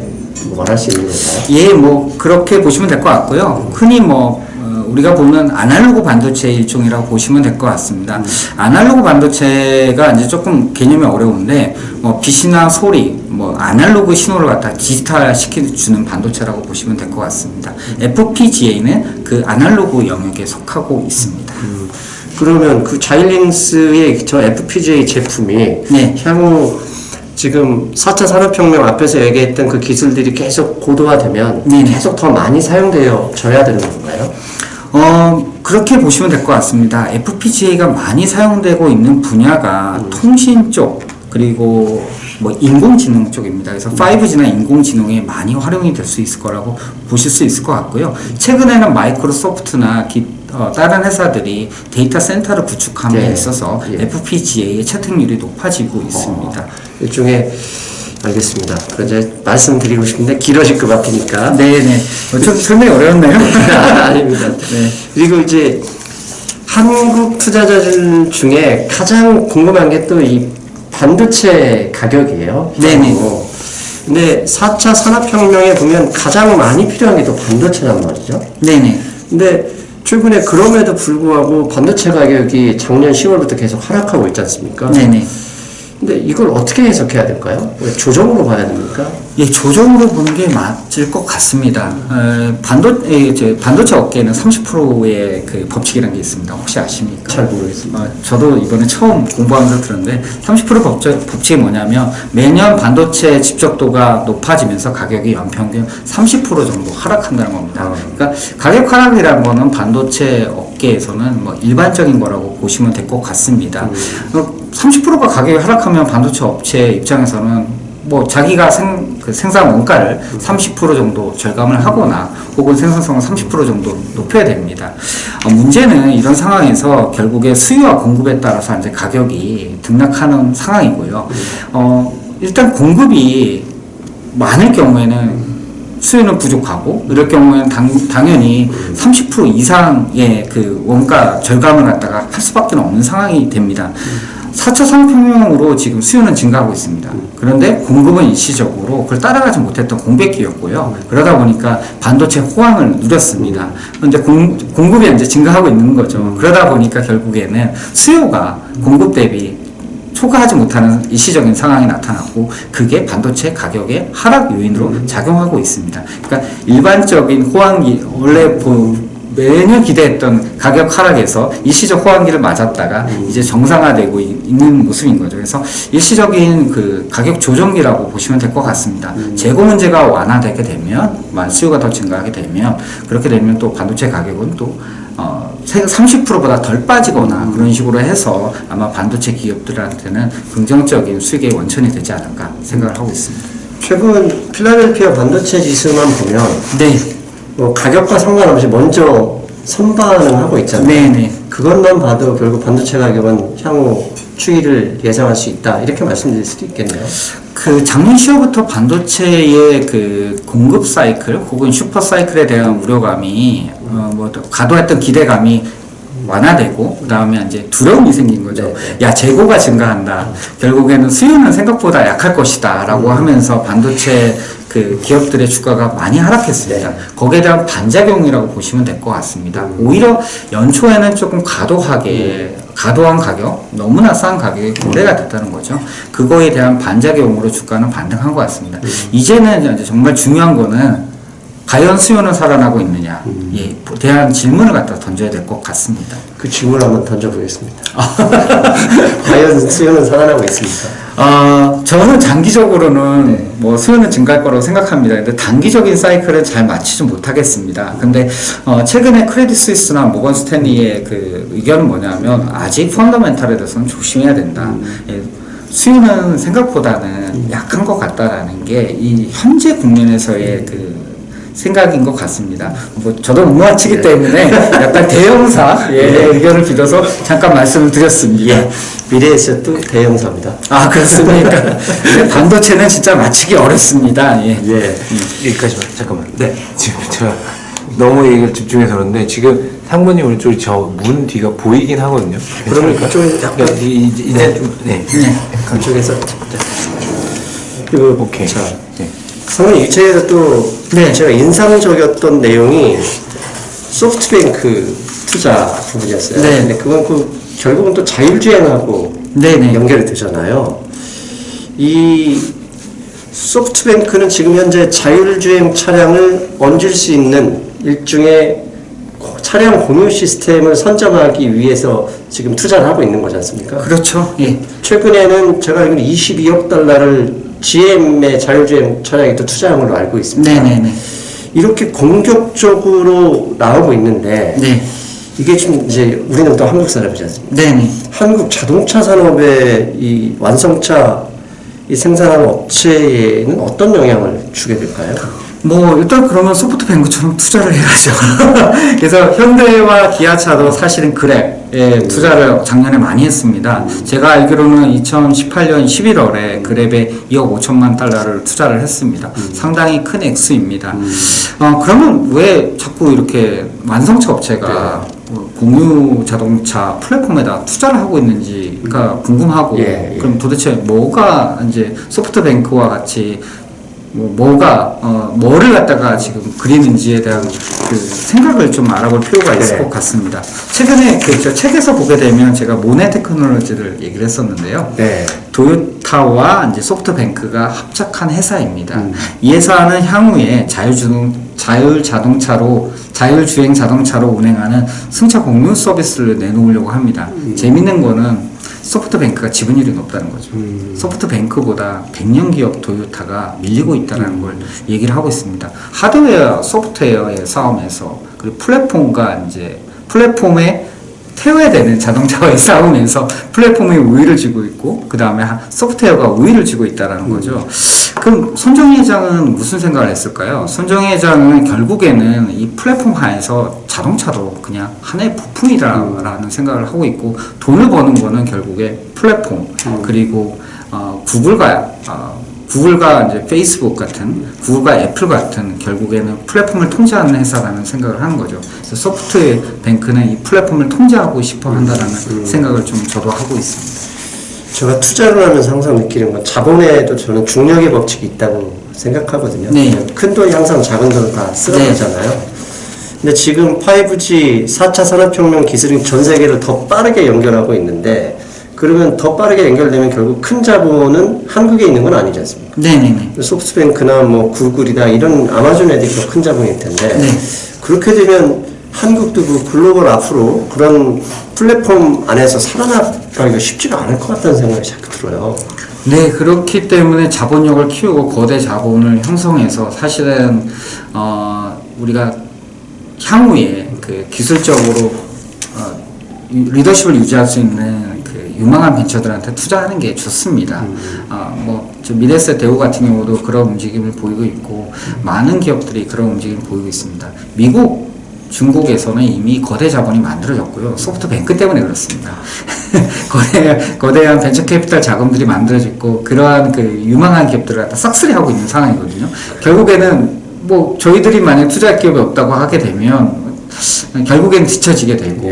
말할 수 있는 건가요? 예, 뭐 그렇게 보시면 될 것 같고요. 흔히 뭐 우리가 보는 아날로그 반도체의 일종이라고 보시면 될 것 같습니다. 아날로그 반도체가 이제 조금 개념이 어려운데 뭐 빛이나 소리, 뭐 아날로그 신호를 갖다 디지털화 시켜주는 반도체라고 보시면 될 것 같습니다. FPGA는 그 아날로그 영역에 속하고 있습니다. 그러면 그 자일링스의 저 FPGA 제품이 네. 향후 지금 4차 산업혁명 앞에서 얘기했던 그 기술들이 계속 고도화되면 네네. 계속 더 많이 사용되어져야 되는 건가요? 그렇게 보시면 될 것 같습니다. FPGA가 많이 사용되고 있는 분야가 통신 쪽, 그리고 뭐 인공지능 쪽입니다. 그래서 5G나 인공지능에 많이 활용이 될 수 있을 거라고 보실 수 있을 것 같고요. 최근에는 마이크로소프트나 다른 회사들이 데이터 센터를 구축함에 네. 있어서 예. FPGA의 채택률이 높아지고 있습니다. 일종의 알겠습니다. 그럼 이제 말씀드리고 싶은데 길어질 것 같으니까. 네네. 좀 설명이 어려웠나요? 아닙니다. 네. 그리고 이제 한국 투자자들 중에 가장 궁금한 게 또 이 반도체 가격이에요. 네네. 근데 4차 산업혁명에 보면 가장 많이 필요한 게 또 반도체란 말이죠. 네네. 근데 최근에 그럼에도 불구하고 반도체 가격이 작년 10월부터 계속 하락하고 있지 않습니까? 네네. 근데 이걸 어떻게 해석해야 될까요? 왜 조정으로 봐야 됩니까? 예, 조정으로 보는 게 맞을 것 같습니다. 반도체 업계는 30%의 그 법칙이라는 게 있습니다. 혹시 아십니까? 잘 모르겠습니다. 저도 이번에 처음 공부하면서 들었는데 30% 법칙이 뭐냐면 매년 반도체 집적도가 높아지면서 가격이 연평균 30% 정도 하락한다는 겁니다. 그러니까 가격 하락이라는 거는 반도체 업계에서는 뭐 일반적인 거라고 보시면 될 것 같습니다. 30%가 가격이 하락하면 반도체 업체 입장에서는 뭐 자기가 생산 원가를 30% 정도 절감을 하거나 혹은 생산성을 30% 정도 높여야 됩니다. 문제는 이런 상황에서 결국에 수요와 공급에 따라서 이제 가격이 등락하는 상황이고요. 일단 공급이 많을 경우에는 수요는 부족하고 이럴 경우에는 당연히 30% 이상의 그 원가 절감을 갖다가 할 수밖에 없는 상황이 됩니다. 4차 산업혁명으로 지금 수요는 증가하고 있습니다. 그런데 공급은 일시적으로 그걸 따라가지 못했던 공백기였고요. 그러다 보니까 반도체 호황을 누렸습니다. 그런데 공급이 이제 증가하고 있는 거죠. 그러다 보니까 결국에는 수요가 공급 대비 초과하지 못하는 일시적인 상황이 나타났고 그게 반도체 가격의 하락 요인으로 작용하고 있습니다. 그러니까 일반적인 호황기 원래 매년 기대했던 가격 하락에서 일시적 호황기를 맞았다가 이제 정상화되고 있는 모습인 거죠. 그래서 일시적인 그 가격 조정기라고 보시면 될 것 같습니다. 재고 문제가 완화되게 되면, 수요가 더 증가하게 되면, 그렇게 되면 또 반도체 가격은 또 30%보다 덜 빠지거나 그런 식으로 해서 아마 반도체 기업들한테는 긍정적인 수익의 원천이 되지 않을까 생각을 하고 있습니다. 최근 필라델피아 반도체 지수만 보면 네. 가격과 상관없이 먼저 선반을 하고 있잖아요. 네네. 그것만 봐도 결국 반도체 가격은 향후 추이를 예상할 수 있다. 이렇게 말씀드릴 수도 있겠네요. 그 작년 10월부터 반도체의 그 공급 사이클 혹은 슈퍼 사이클에 대한 우려감이 과도했던 기대감이 완화되고 그 다음에 이제 두려움이 생긴 거죠. 야, 재고가 증가한다. 결국에는 수요는 생각보다 약할 것이다 라고 하면서 반도체 그 기업들의 주가가 많이 하락했습니다. 거기에 대한 반작용이라고 보시면 될 것 같습니다. 오히려 연초에는 조금 과도한 가격, 너무나 싼 가격이 고래가 됐다는 거죠. 그거에 대한 반작용으로 주가는 반등한 것 같습니다. 이제는 이제 정말 중요한 거는 과연 수요는 살아나고 있느냐, 대한 질문을 갖다 던져야 될 것 같습니다. 그 질문을 한번 던져보겠습니다. 과연 수요는 살아나고 있습니까? 저는 장기적으로는 뭐 수요는 증가할 거라고 생각합니다. 근데 단기적인 사이클은 잘 맞추지 못하겠습니다. 근데 최근에 크레딧 스위스나 모건 스탠리의 그 의견은 뭐냐면 아직 펀더멘탈에 대해서는 조심해야 된다. 수요는 생각보다는 약한 것 같다라는 게 이 현재 국면에서의 그 생각인 것 같습니다. 저도 무마치기 때문에 약간 대형사 의견을 빌어서 잠깐 말씀을 드렸습니다. 미래에셋도 대형사입니다. 아, 그렇습니까? 반도체는 진짜 맞히기 어렵습니다. 여기까지만 잠깐만. 네. 지금 제가 너무 얘기를 집중해서 그런데 지금 상무님 오른쪽 저 문 뒤가 보이긴 하거든요. 그러면 그쪽에 약간 이제 좀 그쪽에서 그리고 오케이. 자, 상당히 이 책에서 또 제가 인상적이었던 내용이 소프트뱅크 투자 부분이었어요. 근데 그건 결국은 또 자율주행하고 연결이 되잖아요. 이 소프트뱅크는 지금 현재 자율주행 차량을 얹을 수 있는 일종의 차량 공유 시스템을 선점하기 위해서 지금 투자를 하고 있는 거지 않습니까? 그렇죠. 최근에는 제가 알기로는 22억 달러를 GM의 자율주행 차량에 또 투자한 걸로 알고 있습니다. 이렇게 공격적으로 나오고 있는데 이게 지금 이제 우리는 또 한국 사람이지 않습니까? 한국 자동차 산업의 이 완성차 이 생산하는 업체에는 어떤 영향을 주게 될까요? 뭐 일단 그러면 소프트뱅크처럼 투자를 해야죠. 그래서 현대와 기아차도 사실은 그랩에 투자를 작년에 많이 했습니다. 제가 알기로는 2018년 11월에 그랩에 2억 5천만 달러를 투자를 했습니다. 상당히 큰 액수입니다. 그러면 왜 자꾸 이렇게 완성차 업체가 공유 자동차 플랫폼에다 투자를 하고 있는지가 궁금하고, 그럼 도대체 뭐가 이제 소프트뱅크와 같이 뭐를 갖다가 지금 그리는지에 대한 그 생각을 좀 알아볼 필요가 있을 것 같습니다. 최근에 그 책에서 보게 되면 제가 모네 테크놀로지를 얘기를 했었는데요. 도요타와 이제 소프트뱅크가 합작한 회사입니다. 이 회사는 향후에 자율주행 자동차로 운행하는 승차 공유 서비스를 내놓으려고 합니다. 재밌는 거는 소프트뱅크가 지분율이 높다는 거죠. 소프트뱅크보다 100년 기업 도요타가 밀리고 있다는 걸 얘기를 하고 있습니다. 하드웨어, 소프트웨어의 싸움에서, 그리고 플랫폼과 이제 플랫폼에 태워야 되는 자동차와의 싸움에서 플랫폼이 우위를 쥐고 있고, 그 다음에 소프트웨어가 우위를 쥐고 있다는 거죠. 그럼 손정희 회장은 무슨 생각을 했을까요? 손정희 회장은 결국에는 이 플랫폼 하에서 자동차도 그냥 하나의 부품이라는 생각을 하고 있고, 돈을 버는 거는 결국에 플랫폼, 그리고 구글과 이제 페이스북 같은, 구글과 애플 같은 결국에는 플랫폼을 통제하는 회사라는 생각을 하는 거죠. 그래서 소프트뱅크는 이 플랫폼을 통제하고 싶어 한다라는 생각을 좀 저도 하고 있습니다. 제가 투자를 하면서 항상 느끼는 건 자본에도 저는 중력의 법칙이 있다고 생각하거든요. 큰 돈이 항상 작은 돈을 다 쓸어가잖아요. 근데 지금 5G 4차 산업혁명 기술이 전 세계를 더 빠르게 연결하고 있는데, 그러면 더 빠르게 연결되면 결국 큰 자본은 한국에 있는 건 아니지 않습니까? 소프트뱅크나 뭐 구글이나 이런 아마존 애들이 더 큰 자본일 텐데, 그렇게 되면 한국도 그 글로벌 앞으로 그런 플랫폼 안에서 살아나가기가 쉽지가 않을 것 같다는 생각이 자꾸 들어요. 네, 그렇기 때문에 자본력을 키우고 거대 자본을 형성해서 사실은 우리가 향후에 그 기술적으로 리더십을 유지할 수 있는 그 유망한 벤처들한테 투자하는 게 좋습니다. 미래세 대우 같은 경우도 그런 움직임을 보이고 있고, 많은 기업들이 그런 움직임을 보이고 있습니다. 미국, 중국에서는 이미 거대 자본이 만들어졌고요. 소프트뱅크 때문에 그렇습니다. 거대한 벤처 캐피탈 자금들이 만들어졌고, 그러한 그 유망한 기업들을 갖다 싹쓸이하고 있는 상황이거든요. 결국에는 뭐 저희들이 만약 투자할 기업이 없다고 하게 되면 결국엔 뒤처지게 되고,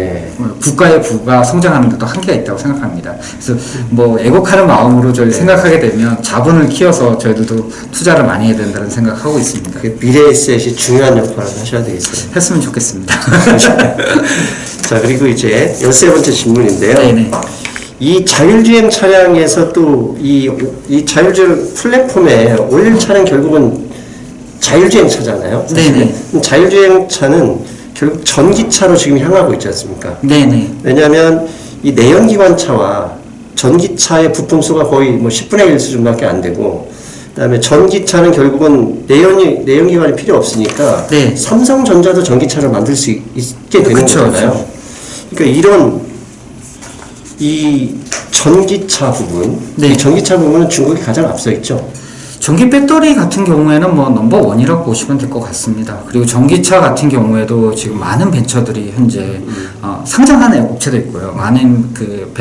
국가의 부가 성장하는 데도 한계가 있다고 생각합니다. 그래서 뭐 애국하는 마음으로 저희 생각하게 되면 자본을 키워서 저희들도 투자를 많이 해야 된다는 생각하고 있습니다. 그 미래에셋이 중요한 역할을 하셔야 되겠어요. 했으면 좋겠습니다. 자, 그리고 이제 13번째 질문인데요. 이 자율주행 차량에서 또 이 자율주행 플랫폼에 올릴 차량 결국은 자율주행 차잖아요. 자율주행 차는 결국 전기차로 지금 향하고 있지 않습니까? 왜냐하면 이 내연기관차와 전기차의 부품수가 거의 뭐 10분의 1 수준밖에 안 되고, 그다음에 전기차는 결국은 내연기관이 필요 없으니까 삼성전자도 전기차를 만들 수 있게 되는 거잖아요. 그러니까 이런 이 전기차 부분, 이 전기차 부분은 중국이 가장 앞서 있죠. 전기 배터리 같은 경우에는 뭐 넘버원이라고 보시면 될 것 같습니다. 그리고 전기차 같은 경우에도 지금 많은 벤처들이 현재 상장하는 업체도 있고요. 많은 그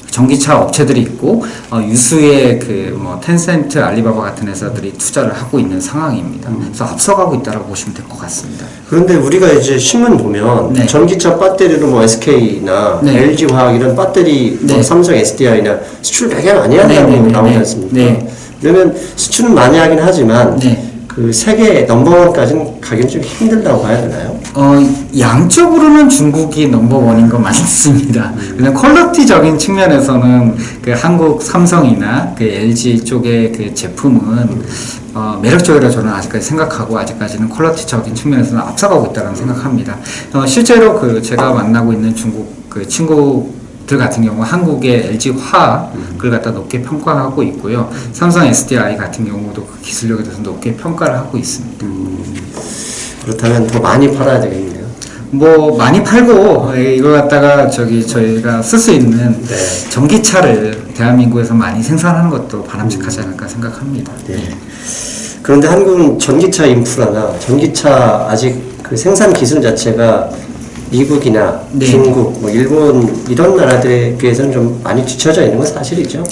전기차 업체들이 있고, 유수의 그 뭐 텐센트, 알리바바 같은 회사들이 투자를 하고 있는 상황입니다. 그래서 앞서가고 있다고 보시면 될 것 같습니다. 그런데 우리가 이제 신문 보면 전기차 배터리로 뭐 SK나 LG화학 이런 배터리, 뭐 삼성 SDI나 수출 되게 많이 한다고 나오지 않습니까? 그러면 수출은 많이 하긴 하지만 그 세계 넘버원까지는 가기는 좀 힘들다고 봐야 되나요? 양적으로는 중국이 넘버원인 건 맞습니다. 그냥 퀄리티적인 측면에서는 그 한국 삼성이나 그 LG 쪽의 그 제품은 매력적이라 저는 아직까지 생각하고, 아직까지는 퀄리티적인 측면에서는 앞서가고 있다고 생각합니다. 실제로 그 제가 만나고 있는 중국 그 친구들 같은 경우 한국의 LG화학을 갖다 높게 평가하고 있고요. 삼성 SDI 같은 경우도 그 기술력에 대해서 높게 평가를 하고 있습니다. 그렇다면 더 많이 팔아야 되겠네요. 뭐 많이 팔고 이걸 갖다가 저희가 쓸 수 있는 전기차를 대한민국에서 많이 생산하는 것도 바람직하지 않을까 생각합니다. 그런데 한국은 전기차 인프라나 전기차 아직 그 생산 기술 자체가 미국이나 네. 중국, 뭐 일본 이런 나라들에 비해서는 좀 많이 뒤처져 있는 건 사실이죠.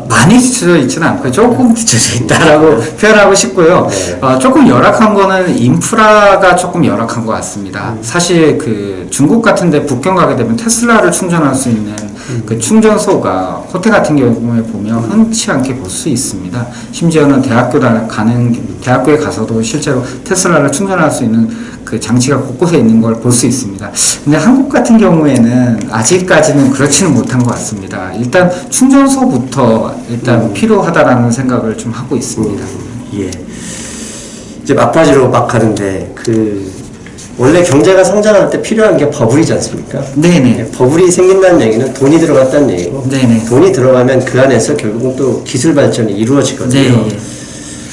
많이 뒤쳐져 있지는 않고 조금 뒤쳐져 있다라고 표현하고 싶고요. 네. 조금 열악한 거는 인프라가 조금 열악한 것 같습니다. 사실 그 중국 같은데 북경 가게 되면 테슬라를 충전할 수 있는 그 충전소가 호텔 같은 경우에 보면 흔치 않게 볼 수 있습니다. 심지어는 대학교에 가서도 실제로 테슬라를 충전할 수 있는 그 장치가 곳곳에 있는 걸 볼 수 있습니다. 근데 한국 같은 경우에는 아직까지는 그렇지는 못한 것 같습니다. 일단 충전소부터 일단 필요하다라는 생각을 좀 하고 있습니다. 예. 이제 막바지로 막 가는데 원래 경제가 성장할 때 필요한 게 버블이지 않습니까? 네네. 버블이 생긴다는 얘기는 돈이 들어갔다는 얘기고, 네네. 돈이 들어가면 그 안에서 결국은 또 기술 발전이 이루어지거든요. 네.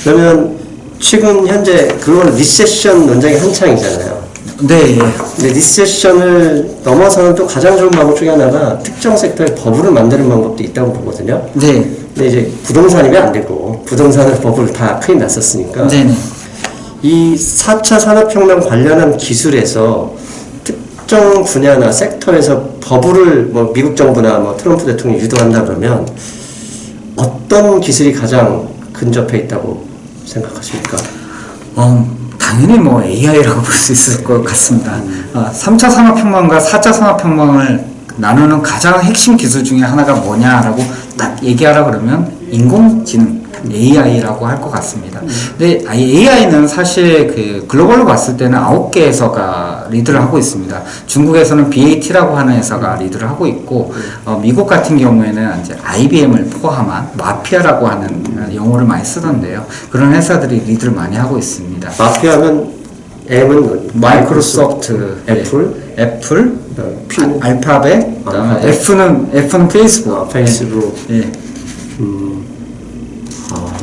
그러면 지금 현재 글로벌 리세션 논쟁이 한창이잖아요. 네. 근데 리세션을 넘어서는 또 가장 좋은 방법 중에 하나가 특정 섹터에 버블을 만드는 방법도 있다고 보거든요. 네. 근데 이제 부동산이면 안 되고, 부동산을 버블 다 큰일 났었으니까. 네네. 이 4차 산업혁명 관련한 기술에서 특정 분야나 섹터에서 버블을 뭐 미국 정부나 뭐 트럼프 대통령이 유도한다 그러면 어떤 기술이 가장 근접해 있다고 생각하십니까? 당연히 뭐 AI라고 볼 수 있을 것 같습니다. 3차 산업혁명과 4차 산업혁명을 나누는 가장 핵심 기술 중에 하나가 뭐냐라고 딱 얘기하라 그러면 인공지능, AI라고 할 것 같습니다. 근데 AI는 사실 그 글로벌로 봤을 때는 9개 회사가 리드를 하고 있습니다. 중국에서는 BAT라고 하는 회사가 리드를 하고 있고, 미국 같은 경우에는 이제 IBM을 포함한 마피아라고 하는 용어를 많이 쓰던데요. 그런 회사들이 리드를 많이 하고 있습니다. 마피아는 M은 마이크로소프트, 애플, 알파벳, 그다음에 F는 페이스북. 페이스북. 예.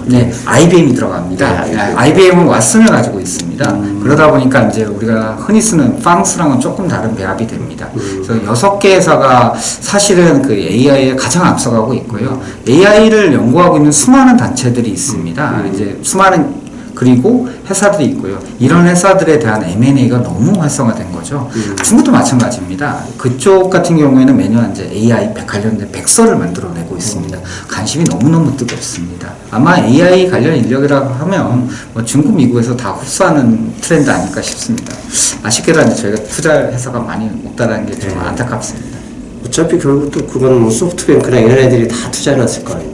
네, IBM이 들어갑니다. 네, IBM은 왓슨을 가지고 있습니다. 그러다 보니까 이제 우리가 흔히 쓰는 팡스랑은 조금 다른 배합이 됩니다. 그래서 6개 회사가 사실은 그 AI에 가장 앞서가고 있고요. AI를 연구하고 있는 수많은 단체들이 있습니다. 이제 그리고 회사들이 있고요. 이런 회사들에 대한 M&A가 너무 활성화된 거죠. 중국도 마찬가지입니다. 그쪽 같은 경우에는 매년 이제 AI 관련된 백서를 만들어내고 있습니다. 관심이 너무너무 뜨겁습니다. 아마 AI 관련 인력이라고 하면 뭐 중국, 미국에서 다 흡수하는 트렌드 아닐까 싶습니다. 아쉽게도 이제 저희가 투자 회사가 많이 없다는 게 좀 안타깝습니다. 어차피 결국 또 그건 뭐 소프트뱅크나 이런 애들이 다 투자해놨을 거 아니에요.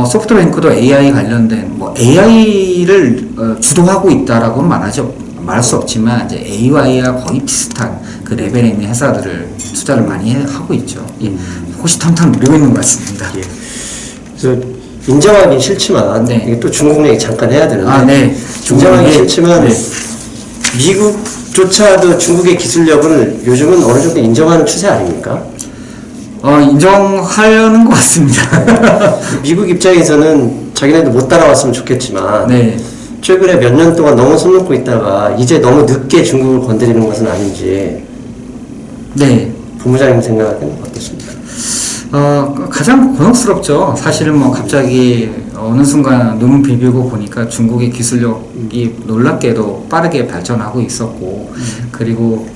소프트뱅크도 AI 관련된 뭐 AI를 주도하고 있다라고는 말할 수 없지만 이제 AI와 거의 비슷한 그 레벨에 있는 회사들을 투자를 많이 하고 있죠. 예. 호시탐탐 누리고 있는 것 같습니다. 예. 그래서 인정하긴 싫지만 네. 이게 또 중국 얘기 잠깐 해야 되는데 네. 인정하기 싫지만 네. 미국조차도 중국의 기술력을 요즘은 어느 정도 인정하는 추세 아닙니까? 인정하려는 것 같습니다. 미국 입장에서는 자기네도 못 따라왔으면 좋겠지만 네. 최근에 몇 년 동안 너무 손 놓고 있다가 이제 너무 늦게 중국을 건드리는 것은 아닌지 네. 본부장님 생각은 어떻습니까? 가장 곤혹스럽죠. 사실은 뭐 갑자기 어느 순간 눈을 비비고 보니까 중국의 기술력이 놀랍게도 빠르게 발전하고 있었고, 그리고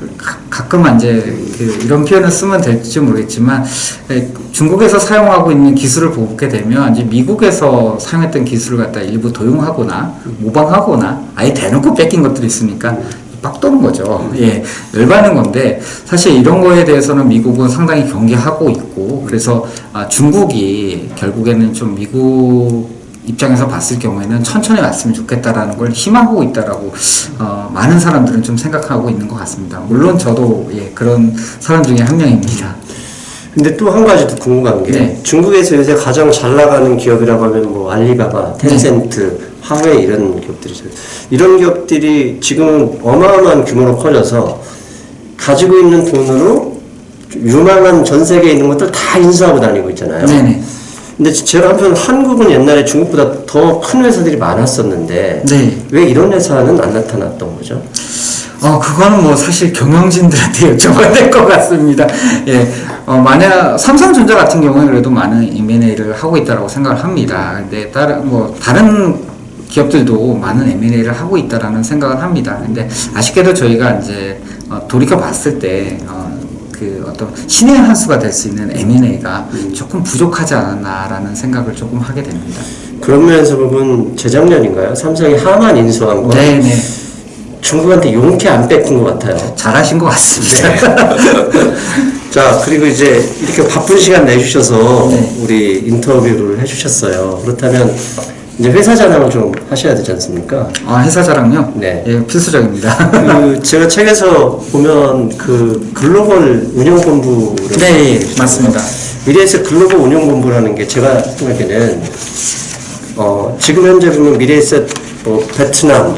가끔 이제 이런 표현을 쓰면 될지 모르겠지만, 중국에서 사용하고 있는 기술을 보게 되면 이제 미국에서 사용했던 기술을 갖다 일부 도용하거나 모방하거나 아예 대놓고 뺏긴 것들이 있으니까 빡 도는 거죠. 예, 열받는 건데, 사실 이런 거에 대해서는 미국은 상당히 경계하고 있고, 그래서 중국이 결국에는 좀 미국 입장에서 봤을 경우에는 천천히 왔으면 좋겠다라는 걸 희망하고 있다라고 많은 사람들은 좀 생각하고 있는 것 같습니다. 물론 저도 그런 사람 중에 한 명입니다. 근데 또 한 가지 더 궁금한 게 네. 중국에서 요새 가장 잘 나가는 기업이라고 하면 뭐 알리바바, 텐센트, 화웨이 이런 기업들이죠. 이런 기업들이 지금은 어마어마한 규모로 커져서 가지고 있는 돈으로 유망한 전 세계에 있는 것들 다 인수하고 다니고 있잖아요. 네네. 근데 제가 한편 한국은 옛날에 중국보다 더 큰 회사들이 많았었는데 네. 왜 이런 회사는 안 나타났던 거죠? 그거는 뭐 사실 경영진들한테 여쭤봐야 될 것 같습니다. 예. 만약 삼성전자 같은 경우는 그래도 많은 M&A를 하고 있다고 생각을 합니다. 근데 다른 기업들도 많은 M&A를 하고 있다라는 생각을 합니다. 근데 아쉽게도 저희가 이제 돌이켜 봤을 때 그 어떤 신의 한 수가 될 수 있는 M&A가 조금 부족하지 않았나라는 생각을 조금 하게 됩니다. 그런 면에서 보면 재작년인가요? 삼성이 하만 인수한 거. 네네. 중국한테 용케 안 뺏긴 것 같아요. 잘하신 것 같습니다. 네. 자, 그리고 이제 이렇게 바쁜 시간 내주셔서 네. 우리 인터뷰를 해주셨어요. 그렇다면 이제 회사 자랑을 좀 하셔야 되지 않습니까? 회사 자랑요? 네. 예, 필수적입니다. 제가 책에서 보면 그 글로벌 운영본부를 네, 맞습니다. 미래에셋 글로벌 운영본부라는 게 제가 생각에는 지금 현재 보면 미래에셋 뭐 베트남,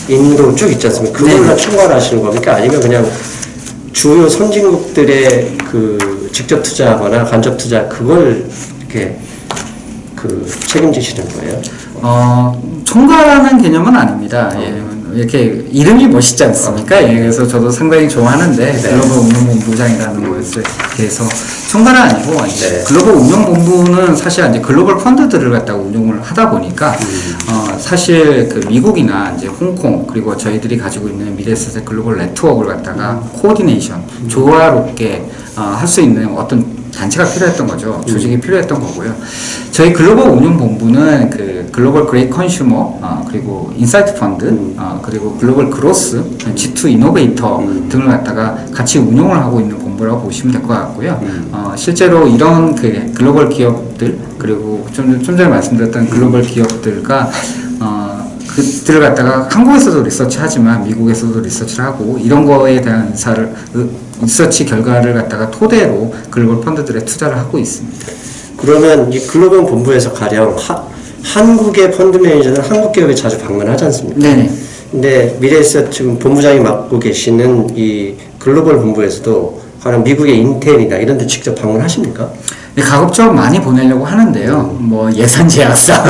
인도 쭉 있지 않습니까? 그걸 다 총괄하시는 겁니까? 아니면 그냥 주요 선진국들의 그 직접 투자하거나 간접 투자 그걸 이렇게 그 책임지시는 거예요? 총괄하는 개념은 아닙니다. 예, 이렇게 이름이 멋있지 않습니까? 예, 그래서 저도 상당히 좋아하는데 글로벌 운영본부장이라는 것에 대해서 총괄은 아니고 이제 글로벌 운영본부는 사실 이제 글로벌 펀드들을 갖다가 운용을 하다 보니까 사실 그 미국이나 이제 홍콩 그리고 저희들이 가지고 있는 미래에셋의 글로벌 네트워크를 갖다가 코디네이션 조화롭게 할 수 있는 어떤 단체가 필요했던 거죠. 조직이 필요했던 거고요. 저희 글로벌 운용본부는 그 글로벌 그레이트 컨슈머, 그리고 인사이트 펀드, 그리고 글로벌 그로스, G2 이노베이터 등을 갖다가 같이 운용을 하고 있는 본부라고 보시면 될 것 같고요. 실제로 이런 그 글로벌 기업들, 그리고 좀 전에 말씀드렸던 글로벌 기업들과 그들을 갖다가 한국에서도 리서치하지만 미국에서도 리서치를 하고 이런 거에 대한 리서치 결과를 갖다가 토대로 글로벌 펀드들에 투자를 하고 있습니다. 그러면 이 글로벌 본부에서 가령 한국의 펀드 매니저는 한국 기업에 자주 방문하지 않습니까? 네네. 근데 미래에셋 지금 본부장이 맡고 계시는 이 글로벌 본부에서도 가령 미국의 인텔이나 이런 데 직접 방문하십니까? 네, 가급적 많이 보내려고 하는데요. 뭐 예산 제약상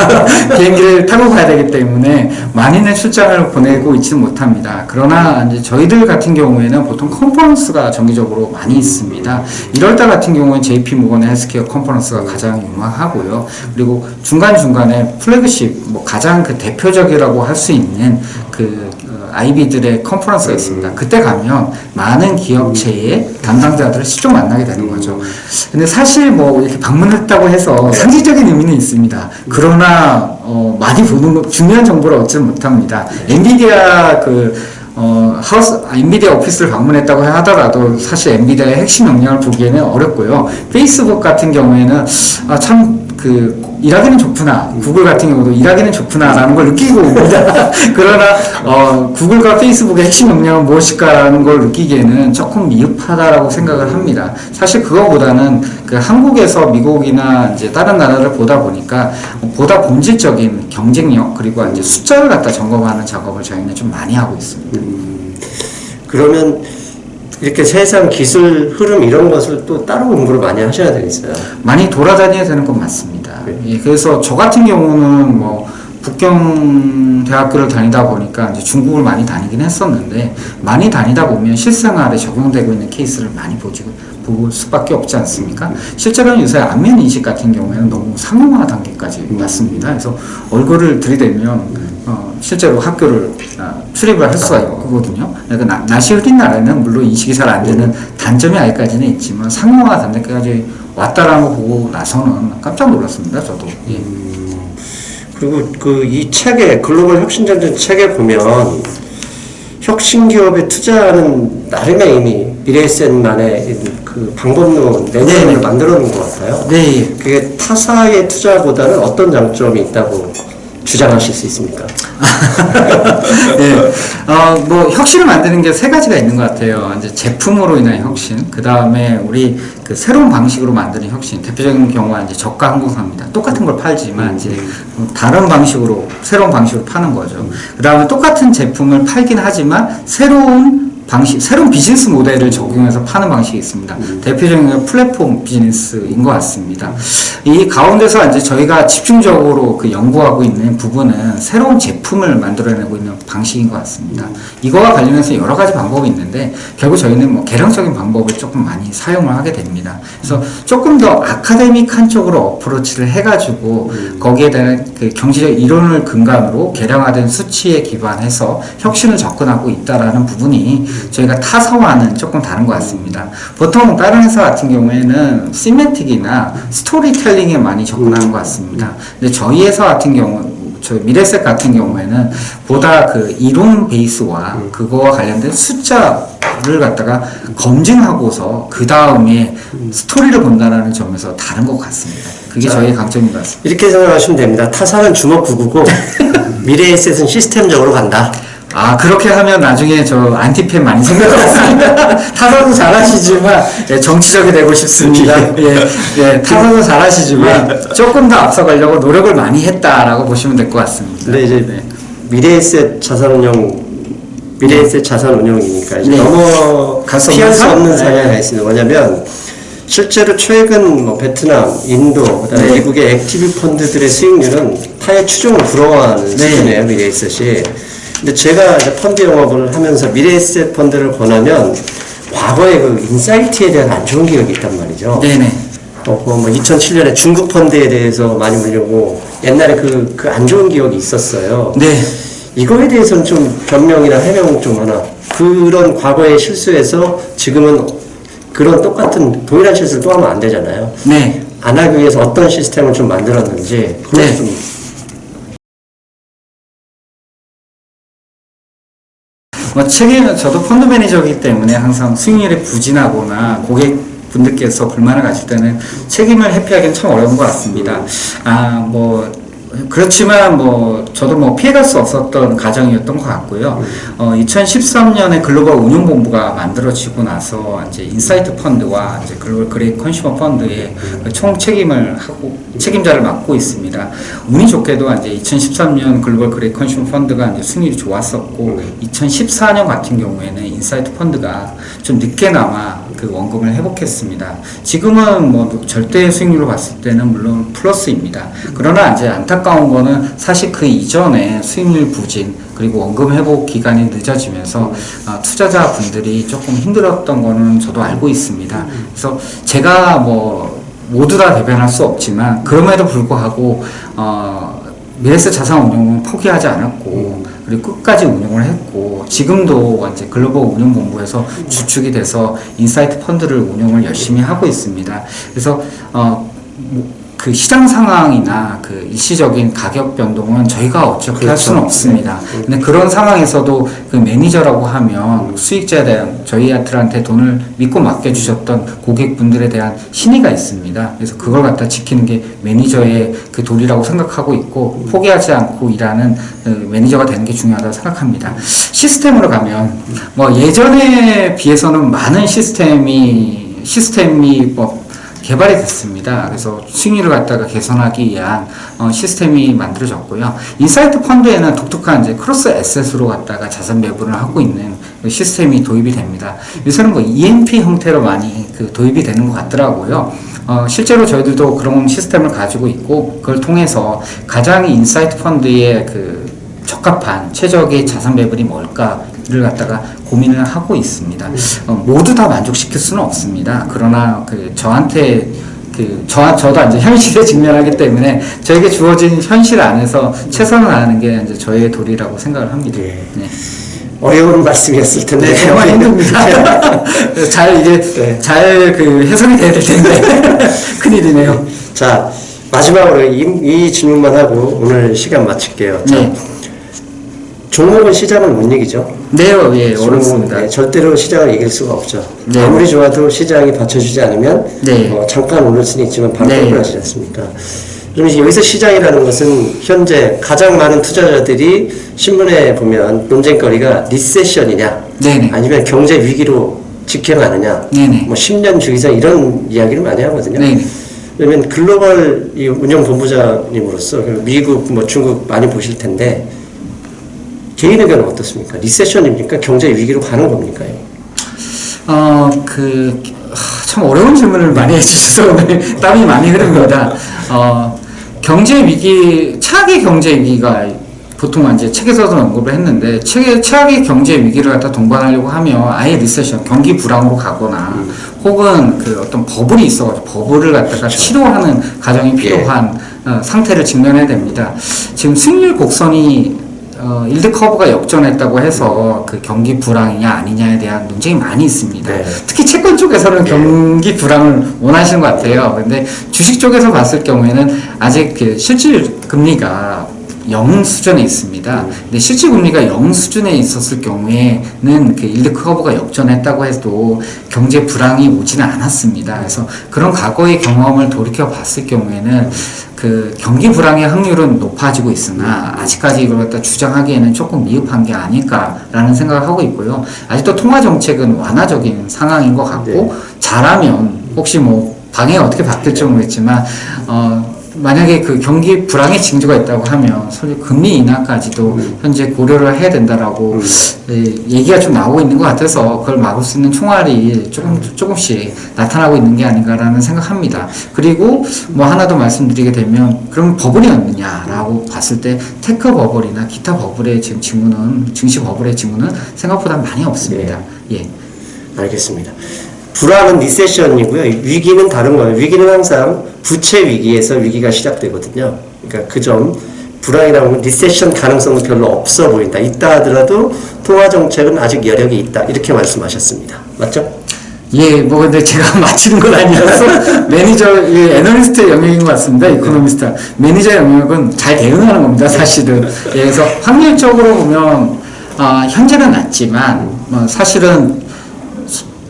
비행기를 타고 가야 되기 때문에 많이는 출장을 보내고 있지는 못합니다. 그러나 이제 저희들 같은 경우에는 보통 컨퍼런스가 정기적으로 많이 있습니다. 1월달 같은 경우는 JP 모건의 헬스케어 컨퍼런스가 가장 유명하고요. 그리고 중간중간에 플래그십 뭐 가장 그 대표적이라고 할 수 있는 그 IB들의 컨퍼런스가 있습니다. 그때 가면 많은 기업체의 담당자들을 직접 만나게 되는 거죠. 근데 사실 뭐 이렇게 방문했다고 해서 상징적인 의미는 있습니다. 그러나 많이 보는 중요한 정보를 얻지는 못합니다. 엔비디아 엔비디아 오피스를 방문했다고 하더라도 사실 엔비디아의 핵심 역량을 보기에는 어렵고요. 페이스북 같은 경우에는 일하기는 좋구나. 구글 같은 경우도 일하기는 좋구나라는 걸 느끼고 옵니다. 그러나 구글과 페이스북의 핵심 역량은 무엇일까라는 걸 느끼기에는 조금 미흡하다라고 생각을 합니다. 사실 그거보다는 그 한국에서 미국이나 이제 다른 나라를 보다 보니까 보다 본질적인 경쟁력 그리고 이제 숫자를 갖다 점검하는 작업을 저희는 좀 많이 하고 있습니다. 그러면 이렇게 세상 기술 흐름 이런 것을 또 따로 공부를 많이 하셔야 되겠어요. 많이 돌아다녀야 되는 건 맞습니다. 예, 그래서 저 같은 경우는 뭐 북경 대학교를 다니다 보니까 이제 중국을 많이 다니긴 했었는데 많이 다니다 보면 실생활에 적용되고 있는 케이스를 많이 볼 수밖에 없지 않습니까? 실제로는 요새 안면 인식 같은 경우에는 너무 상용화 단계까지 왔습니다. 그래서 얼굴을 들이대면 실제로 학교를 출입을 할 수가 있거든요. 그러니까 날씨 흐린 날에는 물론 인식이 잘 안 되는 단점이 아직까지는 있지만 상용화 단계까지 왔다라는 거 보고 나서는 깜짝 놀랐습니다. 저도. 예. 그리고 이 책에 글로벌 혁신전쟁 책에 보면 혁신기업에 투자하는 나름의 이미 미래에셋만의 그 방법론 내용을 만들어 놓은 것 같아요. 네. 그게 타사의 투자보다는 어떤 장점이 있다고 주장하실 수 있습니까? 네. 뭐 혁신을 만드는 게 세 가지가 있는 것 같아요. 이제 제품으로 인한 혁신, 그 다음에 우리 그 새로운 방식으로 만드는 혁신. 대표적인 경우가 이제 저가 항공사입니다. 똑같은 걸 팔지만 이제 다른 방식으로 새로운 방식으로 파는 거죠. 그 다음에 똑같은 제품을 팔긴 하지만 새로운 방식, 새로운 비즈니스 모델을 적용해서 파는 방식이 있습니다. 대표적인 건 플랫폼 비즈니스인 것 같습니다. 이 가운데서 이제 저희가 집중적으로 그 연구하고 있는 부분은 새로운 제품을 만들어내고 있는 방식인 것 같습니다. 이거와 관련해서 여러 가지 방법이 있는데 결국 저희는 뭐 개량적인 방법을 조금 많이 사용을 하게 됩니다. 그래서 조금 더 아카데믹한 쪽으로 어프로치를 해가지고 거기에 대한 그 경제적 이론을 근간으로 개량화된 수치에 기반해서 혁신을 접근하고 있다라는 부분이 저희가 타사와는 조금 다른 것 같습니다. 보통 다른 회사 같은 경우에는 시메틱이나 스토리텔링에 많이 접근하는 것 같습니다. 근데 저희 회사 같은 경우는 저희 미래셋 같은 경우에는 보다 그 이론 베이스와 그거와 관련된 숫자를 갖다가 검증하고서 그 다음에 스토리를 본다라는 점에서 다른 것 같습니다. 그게 저희의 강점인 것 같습니다. 이렇게 생각하시면 됩니다. 타사는 주먹구구고 미래에셋은 시스템적으로 간다. 아, 그렇게 하면 나중에 저 안티팬 많이 생길 것 같습니다. 타사도 잘하시지만, 예, 정치적이 되고 싶습니다. 예, 타사도 잘하시지만, 조금 더 앞서가려고 노력을 많이 했다라고 보시면 될 것 같습니다. 근데 이제 네. 미래에셋 자산 운용이니까 이제 네. 넘어갈 수 피할 수 없는 사례가 네. 있습니다. 뭐냐면, 실제로 최근 뭐 베트남, 인도, 그다음에 네. 미국의 액티브 펀드들의 수익률은 타의 추종을 부러워하는 네. 수준이에요, 미래에셋이. 근데 제가 이제 펀드 영업을 하면서 미래에셋 펀드를 권하면 과거에 그 인사이트에 대한 안 좋은 기억이 있단 말이죠. 네네. 뭐 2007년에 중국 펀드에 대해서 많이 물려고 옛날에 그 안 좋은 기억이 있었어요. 네. 이거에 대해서는 좀 변명이나 해명 좀 하나. 그런 과거의 실수에서 지금은 그런 똑같은 동일한 실수를 또 하면 안 되잖아요. 네. 안 하기 위해서 어떤 시스템을 좀 만들었는지 그걸 네. 좀 저도 펀드 매니저이기 때문에 항상 수익률이 부진하거나 고객분들께서 불만을 가질 때는 책임을 회피하기는 참 어려운 것 같습니다. 그렇지만 저도 피해갈 수 없었던 가정이었던 것 같고요. 2013년에 글로벌 운용본부가 만들어지고 나서 이제 인사이트 펀드와 이제 글로벌 그레이 컨슈머 펀드의 총 책임자를 맡고 있습니다. 운이 좋게도 이제 2013년 글로벌 그레이 컨슈머 펀드가 이제 수익률이 좋았었고, 2014년 같은 경우에는 인사이트 펀드가 좀 늦게나마 그 원금을 회복했습니다. 지금은 절대 수익률로 봤을 때는 물론 플러스입니다. 그러나 이제 안타까운 거는 사실 그 이전에 수익률 부진 그리고 원금 회복 기간이 늦어지면서 투자자분들이 조금 힘들었던 거는 저도 알고 있습니다. 그래서 제가 모두 다 대변할 수 없지만 그럼에도 불구하고 미래에셋 자산운용은 포기하지 않았고 그리고 끝까지 운용을 했고 지금도 이제 글로벌 운용본부에서 주축이 돼서 인사이트 펀드를 운용을 열심히 하고 있습니다. 그래서 그 시장 상황이나 그 일시적인 가격 변동은 저희가 어차피 할 수는 없습니다. 근데 그런 상황에서도 그 매니저라고 하면 수익자에 대한 저희한테 돈을 믿고 맡겨주셨던 고객분들에 대한 신의가 있습니다. 그래서 그걸 갖다 지키는 게 매니저의 그 도리라고 생각하고 있고 포기하지 않고 일하는 매니저가 되는 게 중요하다고 생각합니다. 시스템으로 가면 예전에 비해서는 많은 시스템이 개발이 됐습니다. 그래서 수익률을 갖다가 개선하기 위한 시스템이 만들어졌고요. 인사이트 펀드에는 독특한 이제 크로스 에셋으로 갖다가 자산 배분을 하고 있는 시스템이 도입이 됩니다. 요새는 EMP 형태로 많이 도입이 되는 것 같더라고요. 실제로 저희들도 그런 시스템을 가지고 있고 그걸 통해서 가장 인사이트 펀드의 적합한 최적의 자산 배분이 뭘까를 갖다가 고민을 하고 있습니다. 모두 다 만족시킬 수는 없습니다. 그러나 저도 이제 현실에 직면하기 때문에 저에게 주어진 현실 안에서 최선을 다하는 게 이제 저의 도리라고 생각을 합니다. 네. 어려운 말씀이었을 텐데. 네, 정말 힘듭니다. 잘 해석이 돼야 될 텐데. 큰일이네요. 자, 마지막으로 이 질문만 하고 오늘 시간 마칠게요. 네. 종목은 시장을 못 이기죠. 네, 예, 어렵습니다. 네, 절대로 시장을 이길 수가 없죠. 네. 아무리 좋아도 시장이 받쳐주지 않으면 네. 잠깐 오를 수는 있지만 바로 네. 떨어지지 않습니까? 그럼 여기서 시장이라는 것은 현재 가장 많은 투자자들이 신문에 보면 논쟁거리가 리세션이냐, 네네. 아니면 경제 위기로 직행하느냐, 네네. 10년 주기상 이런 이야기를 많이 하거든요. 네네. 그러면 글로벌 이 운영본부장님으로서 미국, 중국 많이 보실 텐데 개인 의견은 어떻습니까? 리세션입니까? 경제 위기로 가는 겁니까? 참 어려운 질문을 많이 해주셔서 오늘 땀이 많이 흐릅니다. 경제 위기, 최악의 경제 위기가 보통 이제 책에서도 언급을 했는데, 최악의 경제 위기를 갖다 동반하려고 하면 아예 리세션, 경기 불황으로 가거나, 혹은 어떤 버블이 있어가지고 버블을 갖다가 치료하는 과정이 필요한 상태를 직면해야 됩니다. 지금 승률 곡선이 일드 커브가 역전했다고 해서 그 경기 불황이냐 아니냐에 대한 논쟁이 많이 있습니다. 네. 특히 채권 쪽에서는 경기 불황을 원하시는 것 같아요. 근데 주식 쪽에서 봤을 경우에는 아직 그 실질 금리가 0 수준에 있습니다. 근데 실질 금리가 0 수준에 있었을 경우에는 그 일드 커브가 역전했다고 해도 경제 불황이 오지는 않았습니다. 그래서 그런 과거의 경험을 돌이켜 봤을 경우에는 그 경기 불황의 확률은 높아지고 있으나 아직까지 이걸 갖다 주장하기에는 조금 미흡한 게 아닐까라는 생각을 하고 있고요. 아직도 통화 정책은 완화적인 상황인 것 같고, 잘하면 혹시 뭐 방향이 어떻게 바뀔지 모르겠지만 만약에 그 경기 불황의 징조가 있다고 하면 솔직히 금리 인하까지도 현재 고려를 해야 된다라고 얘기가 좀 나오고 있는 것 같아서 그걸 막을 수 있는 총알이 조금씩 나타나고 있는 게 아닌가라는 생각합니다. 그리고 뭐 하나 더 말씀드리게 되면, 그럼 버블이 없느냐라고 봤을 때 테크 버블이나 기타 버블의 지금 징후는, 증시 버블의 징후는 생각보다 많이 없습니다. 예. 알겠습니다. 불황은 리세션이고요. 위기는 다른 거예요. 위기는 항상 부채 위기에서 위기가 시작되거든요. 그러니까 그 점, 불황이라는 건 리세션 가능성은 별로 없어 보인다. 있다 하더라도 통화 정책은 아직 여력이 있다. 이렇게 말씀하셨습니다. 맞죠? 예, 뭐 근데 제가 맞히는 건 아니라서 매니저, 애널리스트의 영역인 것 같습니다. 이코노미스트. 매니저 영역은 잘 대응하는 겁니다, 사실은. 예, 그래서 확률적으로 보면 현재는 낮지만 사실은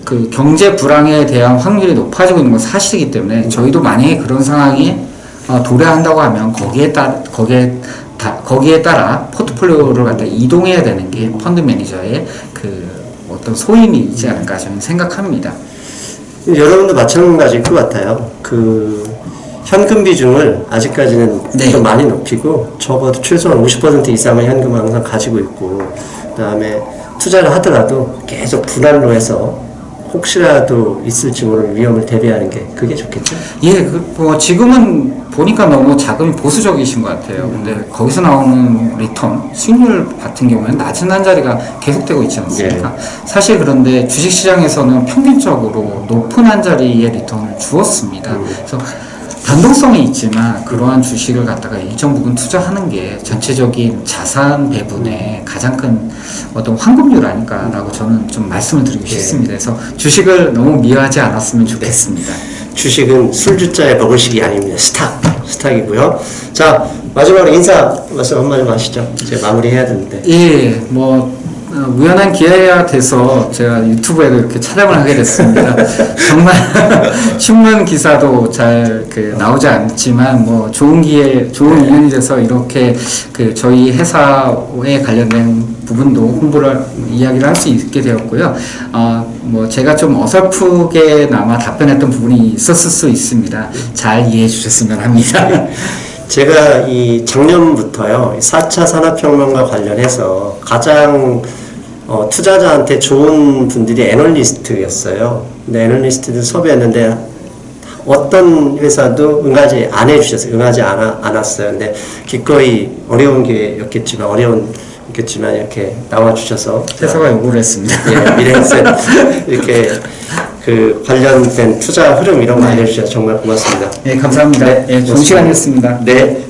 그 경제 불황에 대한 확률이 높아지고 있는 건 사실이기 때문에, 저희도 만약에 그런 상황이 도래한다고 하면 거기에 따라 포트폴리오를 갖다 이동해야 되는 게 펀드 매니저의 그 어떤 소임이 있지 않을까 저는 생각합니다. 여러분도 마찬가지일 것 같아요. 그 현금 비중을 아직까지는 좀 많이 높이고, 적어도 최소한 50% 이상의 현금을 항상 가지고 있고, 그다음에 투자를 하더라도 계속 분할로 해서 혹시라도 있을지 모르는 위험을 대비하는 게 그게 좋겠죠? 예, 지금은 보니까 너무 자금이 보수적이신 것 같아요. 근데 거기서 나오는 리턴, 수익률 같은 경우에는 낮은 한 자리가 계속되고 있지 않습니까? 사실 그런데 주식시장에서는 평균적으로 높은 한 자리의 리턴을 주었습니다. 그래서 변동성이 있지만 그러한 주식을 갖다가 일정 부분 투자하는 게 전체적인 자산 배분의 가장 큰 어떤 환급률 아닐까라고 저는 좀 말씀을 드리고 싶습니다. 그래서 주식을 너무 미워하지 않았으면 좋겠습니다. 주식은 술주자에 먹을 식이 아닙니다. 스탁이고요. 자, 마지막으로 인사 말씀 한마디 하시죠. 이제 마무리해야 되는데. 예, 우연한 기회가 돼서 제가 유튜브에도 이렇게 촬영을 하게 됐습니다. 정말 신문 기사도 잘 나오지 않지만 좋은 기회, 좋은 인연이 돼서 이렇게 저희 회사에 관련된 부분도 홍보를 이야기를 할 수 있게 되었고요. 제가 좀 어설프게나마 답변했던 부분이 있었을 수 있습니다. 잘 이해해 주셨으면 합니다. 제가 이 작년부터요, 4차 산업혁명과 관련해서 가장 투자자한테 좋은 분들이 애널리스트였어요. 근데 애널리스트들 섭외했는데 어떤 회사도 응하지 안 해주셨어요. 응하지 않았어요. 근데 기꺼이 어려운 기회였겠지만 이렇게 나와주셔서 회사가 요구를 했습니다. 예, 미래에셋 이렇게 그 관련된 투자 흐름 이런 거 알려주셔서 정말 고맙습니다. 네, 감사합니다. 네, 좋은 시간이었습니다. 네.